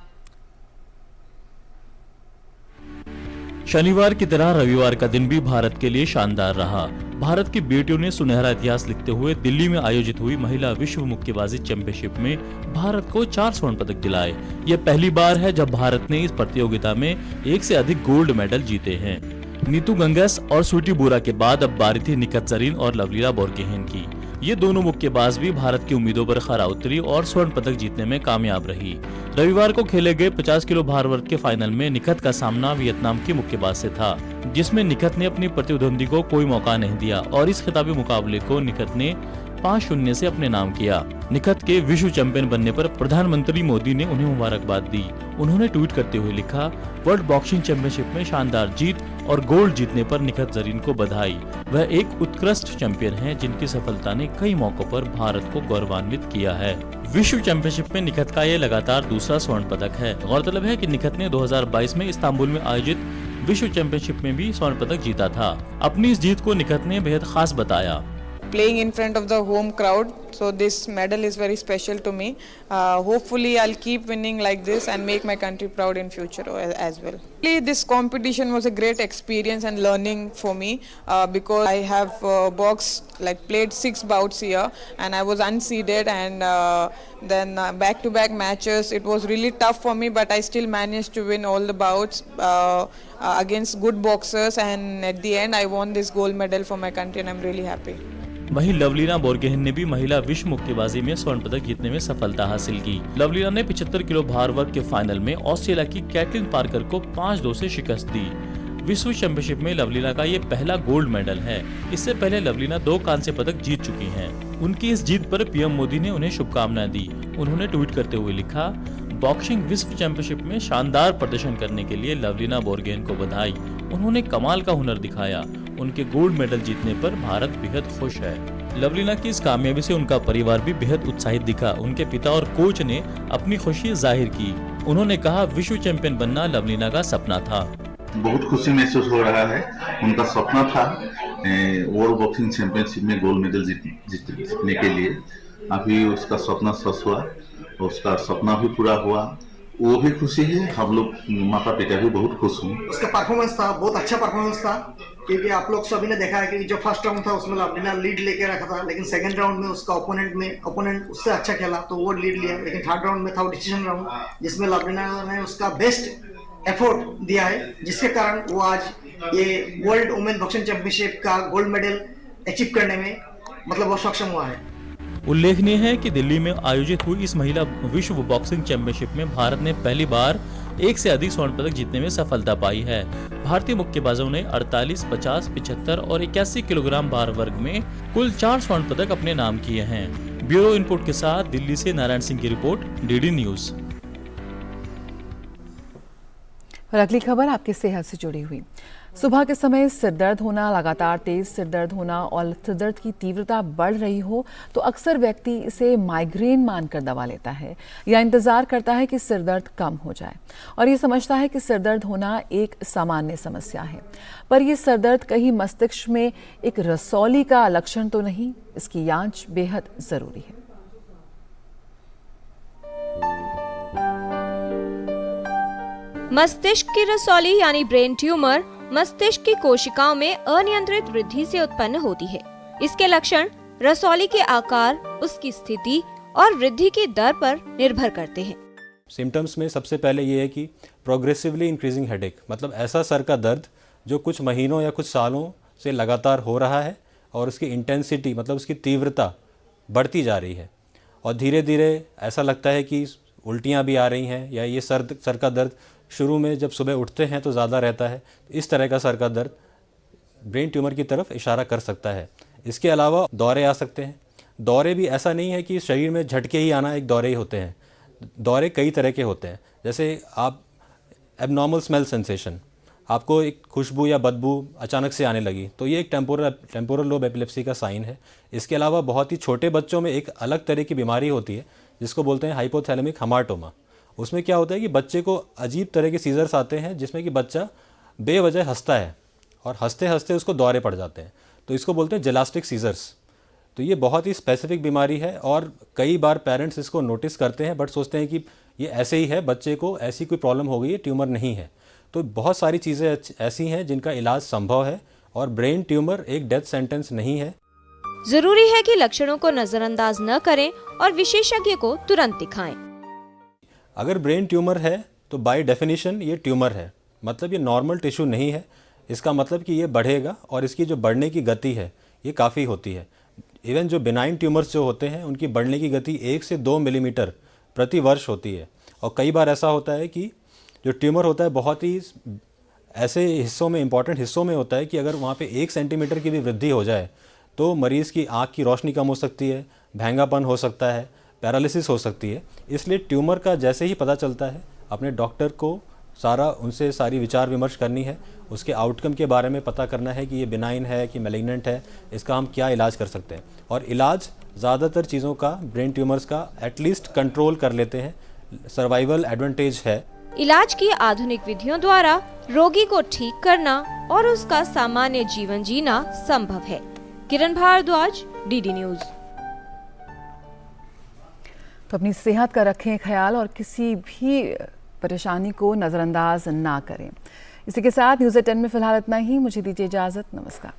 शनिवार की तरह रविवार का दिन भी भारत के लिए शानदार रहा। भारत की बेटियों ने सुनहरा इतिहास लिखते हुए दिल्ली में आयोजित हुई महिला विश्व मुक्केबाजी चैंपियनशिप में भारत को 4 स्वर्ण पदक दिलाए। यह पहली बार है जब भारत ने इस प्रतियोगिता में एक से अधिक गोल्ड मेडल जीते हैं। नीतू गंगस और स्वीटी बोरा के बाद अब बारी थी निखत जरीन और लवलीना बोरगोहेन की। ये दोनों मुक्केबाज भी भारत की उम्मीदों पर खरा उतरी और स्वर्ण पदक जीतने में कामयाब रही। रविवार को खेले गए 50 किलो भार वर्ग के फाइनल में निखत का सामना वियतनाम के मुक्केबाज से था, जिसमें निखत ने अपनी प्रतिद्वंदी को कोई मौका नहीं दिया और इस खिताबी मुकाबले को निखत ने 5-0 से अपने नाम किया। निखत के विश्व चैंपियन बनने पर प्रधानमंत्री मोदी ने उन्हें मुबारकबाद दी। उन्होंने ट्वीट करते हुए लिखा, वर्ल्ड बॉक्सिंग चैंपियनशिप में शानदार जीत और गोल्ड जीतने पर निखत जरीन को बधाई। वह एक उत्कृष्ट चैंपियन हैं जिनकी सफलता ने कई मौकों पर भारत को गौरवान्वित किया है। विश्व चैंपियनशिप में निखत का ये लगातार दूसरा स्वर्ण पदक है। गौरतलब है कि निखत ने 2022 में इस्तांबुल में आयोजित विश्व चैंपियनशिप में भी स्वर्ण पदक जीता था। अपनी इस जीत को निखत ने बेहद खास बताया। Playing in front of the home crowd, so this medal is very special to me. Hopefully I'll keep winning like this and make my country proud in future as well. This competition was a great experience and learning for me because I have played 6 bouts here and I was unseeded, and then back-to-back matches. It was really tough for me, but I still managed to win all the bouts against good boxers, and at the end I won this gold medal for my country and I'm really happy. वहीं लवलीना बोरगोहेन ने भी महिला विश्व मुक्केबाजी में स्वर्ण पदक जीतने में सफलता हासिल की। लवलीना ने 75 किलो भार वर्ग के फाइनल में ऑस्ट्रेलिया की कैटलिन पार्कर को 5-2 से शिकस्त दी। विश्व चैंपियनशिप में लवलीना का ये पहला गोल्ड मेडल है। इससे पहले लवलीना 2 कांस्य पदक जीत चुकी हैं। उनकी इस जीत पर पीएम मोदी ने उन्हें शुभकामनाएं दी। उन्होंने ट्वीट करते हुए लिखा, बॉक्सिंग विश्व चैंपियनशिप में शानदार प्रदर्शन करने के लिए लवलीना बोरगोहेन को बधाई। उन्होंने कमाल का हुनर दिखाया। उनके गोल्ड मेडल जीतने पर भारत बेहद खुश है। लवलीना की इस कामयाबी से उनका परिवार भी बेहद उत्साहित दिखा। उनके पिता और कोच ने अपनी खुशी जाहिर की। उन्होंने कहा, विश्व चैंपियन बनना लवलीना का सपना था। बहुत खुशी महसूस हो रहा है। उनका सपना था वर्ल्ड बॉक्सिंग चैंपियनशिप में गोल्ड मेडल जीतने के लिए। अभी उसका सपना सच हुआ, उसका सपना भी पूरा हुआ, वो भी खुशी है। हम लोग माता पिता भी बहुत खुश हूँ। उसका परफॉर्मेंस था, बहुत अच्छा परफॉर्मेंस था, क्योंकि आप लोग सभी ने देखा है कि जो फर्स्ट राउंड था उसमें लवलीना लीड लेके रखा था, लेकिन सेकंड राउंड में उसका ओपोनेंट उससे अच्छा खेला तो वो लीड लिया। लेकिन थर्ड राउंड में था डिसीजन राउंड, जिसमें लवलीना ने उसका बेस्ट एफर्ट दिया है, जिसके कारण वो आज ये वर्ल्ड वुमेन बॉक्सिंग चैंपियनशिप का गोल्ड मेडल अचीव करने में वो सक्षम हुआ है। उल्लेखनीय है कि दिल्ली में आयोजित हुई इस महिला विश्व बॉक्सिंग चैंपियनशिप में भारत ने पहली बार एक से अधिक स्वर्ण पदक जीतने में सफलता पाई है। भारतीय मुक्केबाजों ने 48, 50, 75 और 81 किलोग्राम भार वर्ग में कुल 4 स्वर्ण पदक अपने नाम किए हैं। ब्यूरो इनपुट के साथ दिल्ली से नारायण सिंह की रिपोर्ट, डीडी न्यूज। और अगली खबर आपकी सेहत से जुड़ी हुई। सुबह के समय सिरदर्द होना, लगातार तेज सिरदर्द होना और सिरदर्द की तीव्रता बढ़ रही हो तो अक्सर व्यक्ति इसे माइग्रेन मानकर दवा लेता है या इंतजार करता है कि सिरदर्द कम हो जाए और ये समझता है कि सिरदर्द होना एक सामान्य समस्या है। पर यह सिरदर्द कहीं मस्तिष्क में एक रसौली का लक्षण तो नहीं, इसकी जांच बेहद जरूरी है। मस्तिष्क की रसौली यानी ब्रेन ट्यूमर मस्तिष्क की कोशिकाओं में अनियंत्रित वृद्धि से उत्पन्न होती है। इसके लक्षण रसौली के आकार, उसकी स्थिति और वृद्धि की दर पर निर्भर करते हैं। सिम्टम्स में सबसे पहले ये है कि प्रोग्रेसिवली इंक्रीजिंग हेडेक, मतलब ऐसा सर का दर्द जो कुछ महीनों या कुछ सालों से लगातार हो रहा है और उसकी इंटेंसिटी मतलब उसकी तीव्रता बढ़ती जा रही है और धीरे धीरे ऐसा लगता है कि उल्टियाँ भी आ रही हैं या ये सर का दर्द शुरू में जब सुबह उठते हैं तो ज़्यादा रहता है। इस तरह का सर का दर्द ब्रेन ट्यूमर की तरफ इशारा कर सकता है। इसके अलावा दौरे आ सकते हैं। दौरे भी ऐसा नहीं है कि शरीर में झटके ही आना एक दौरे ही होते हैं। दौरे कई तरह के होते हैं, जैसे आप एबनॉर्मल स्मेल सेंसेशन, आपको एक खुशबू या बदबू अचानक से आने लगी तो ये एक टेम्पोरल लोब एपिलेप्सी का साइन है। इसके अलावा बहुत ही छोटे बच्चों में एक अलग तरह की बीमारी होती है जिसको बोलते हैं हाइपोथैलेमिक हमाटोमा। उसमें क्या होता है कि बच्चे को अजीब तरह के सीजर्स आते हैं जिसमें कि बच्चा बेवजह हंसता है और हंसते हंसते उसको दौरे पड़ जाते हैं, तो इसको बोलते हैं जेलास्टिक सीजर्स। तो ये बहुत ही स्पेसिफिक बीमारी है और कई बार पेरेंट्स इसको नोटिस करते हैं बट सोचते हैं कि ये ऐसे ही है, बच्चे को ऐसी कोई प्रॉब्लम हो गई है, ट्यूमर नहीं है। तो बहुत सारी चीज़ें ऐसी हैं जिनका इलाज संभव है और ब्रेन ट्यूमर एक डेथ सेंटेंस नहीं है। जरूरी है कि लक्षणों को नजरअंदाज न करें और विशेषज्ञ को तुरंत दिखाएं। अगर ब्रेन ट्यूमर है तो बाय डेफिनेशन ये ट्यूमर है, मतलब ये नॉर्मल टिश्यू नहीं है। इसका मतलब कि ये बढ़ेगा और इसकी जो बढ़ने की गति है ये काफ़ी होती है। इवन जो बिनाइन ट्यूमर्स जो होते हैं उनकी बढ़ने की गति 1 से 2 मिलीमीटर प्रति वर्ष होती है। और कई बार ऐसा होता है कि जो ट्यूमर होता है बहुत ही ऐसे हिस्सों में, इंपॉर्टेंट हिस्सों में होता है कि अगर वहाँ पे 1 सेंटीमीटर की भी वृद्धि हो जाए तो मरीज़ की आँख की रोशनी कम हो सकती है, भैंगापन हो सकता है, पैरालिसिस हो सकती है। इसलिए ट्यूमर का जैसे ही पता चलता है अपने डॉक्टर को उनसे सारी विचार विमर्श करनी है, उसके आउटकम के बारे में पता करना है कि ये बिनाइन है कि मैलिग्नेंट है, इसका हम क्या इलाज कर सकते हैं। और इलाज ज़्यादातर चीज़ों का, ब्रेन ट्यूमर्स का एटलीस्ट कंट्रोल कर लेते हैं, सर्वाइवल एडवांटेज है। इलाज की आधुनिक विधियों द्वारा रोगी को ठीक करना और उसका सामान्य जीवन जीना संभव है। किरण भारद्वाज, डीडी न्यूज। तो अपनी सेहत का रखें ख्याल और किसी भी परेशानी को नज़रअंदाज ना करें। इसी के साथ न्यूज़ 10 में फिलहाल इतना ही। मुझे दीजिए इजाज़त। नमस्कार।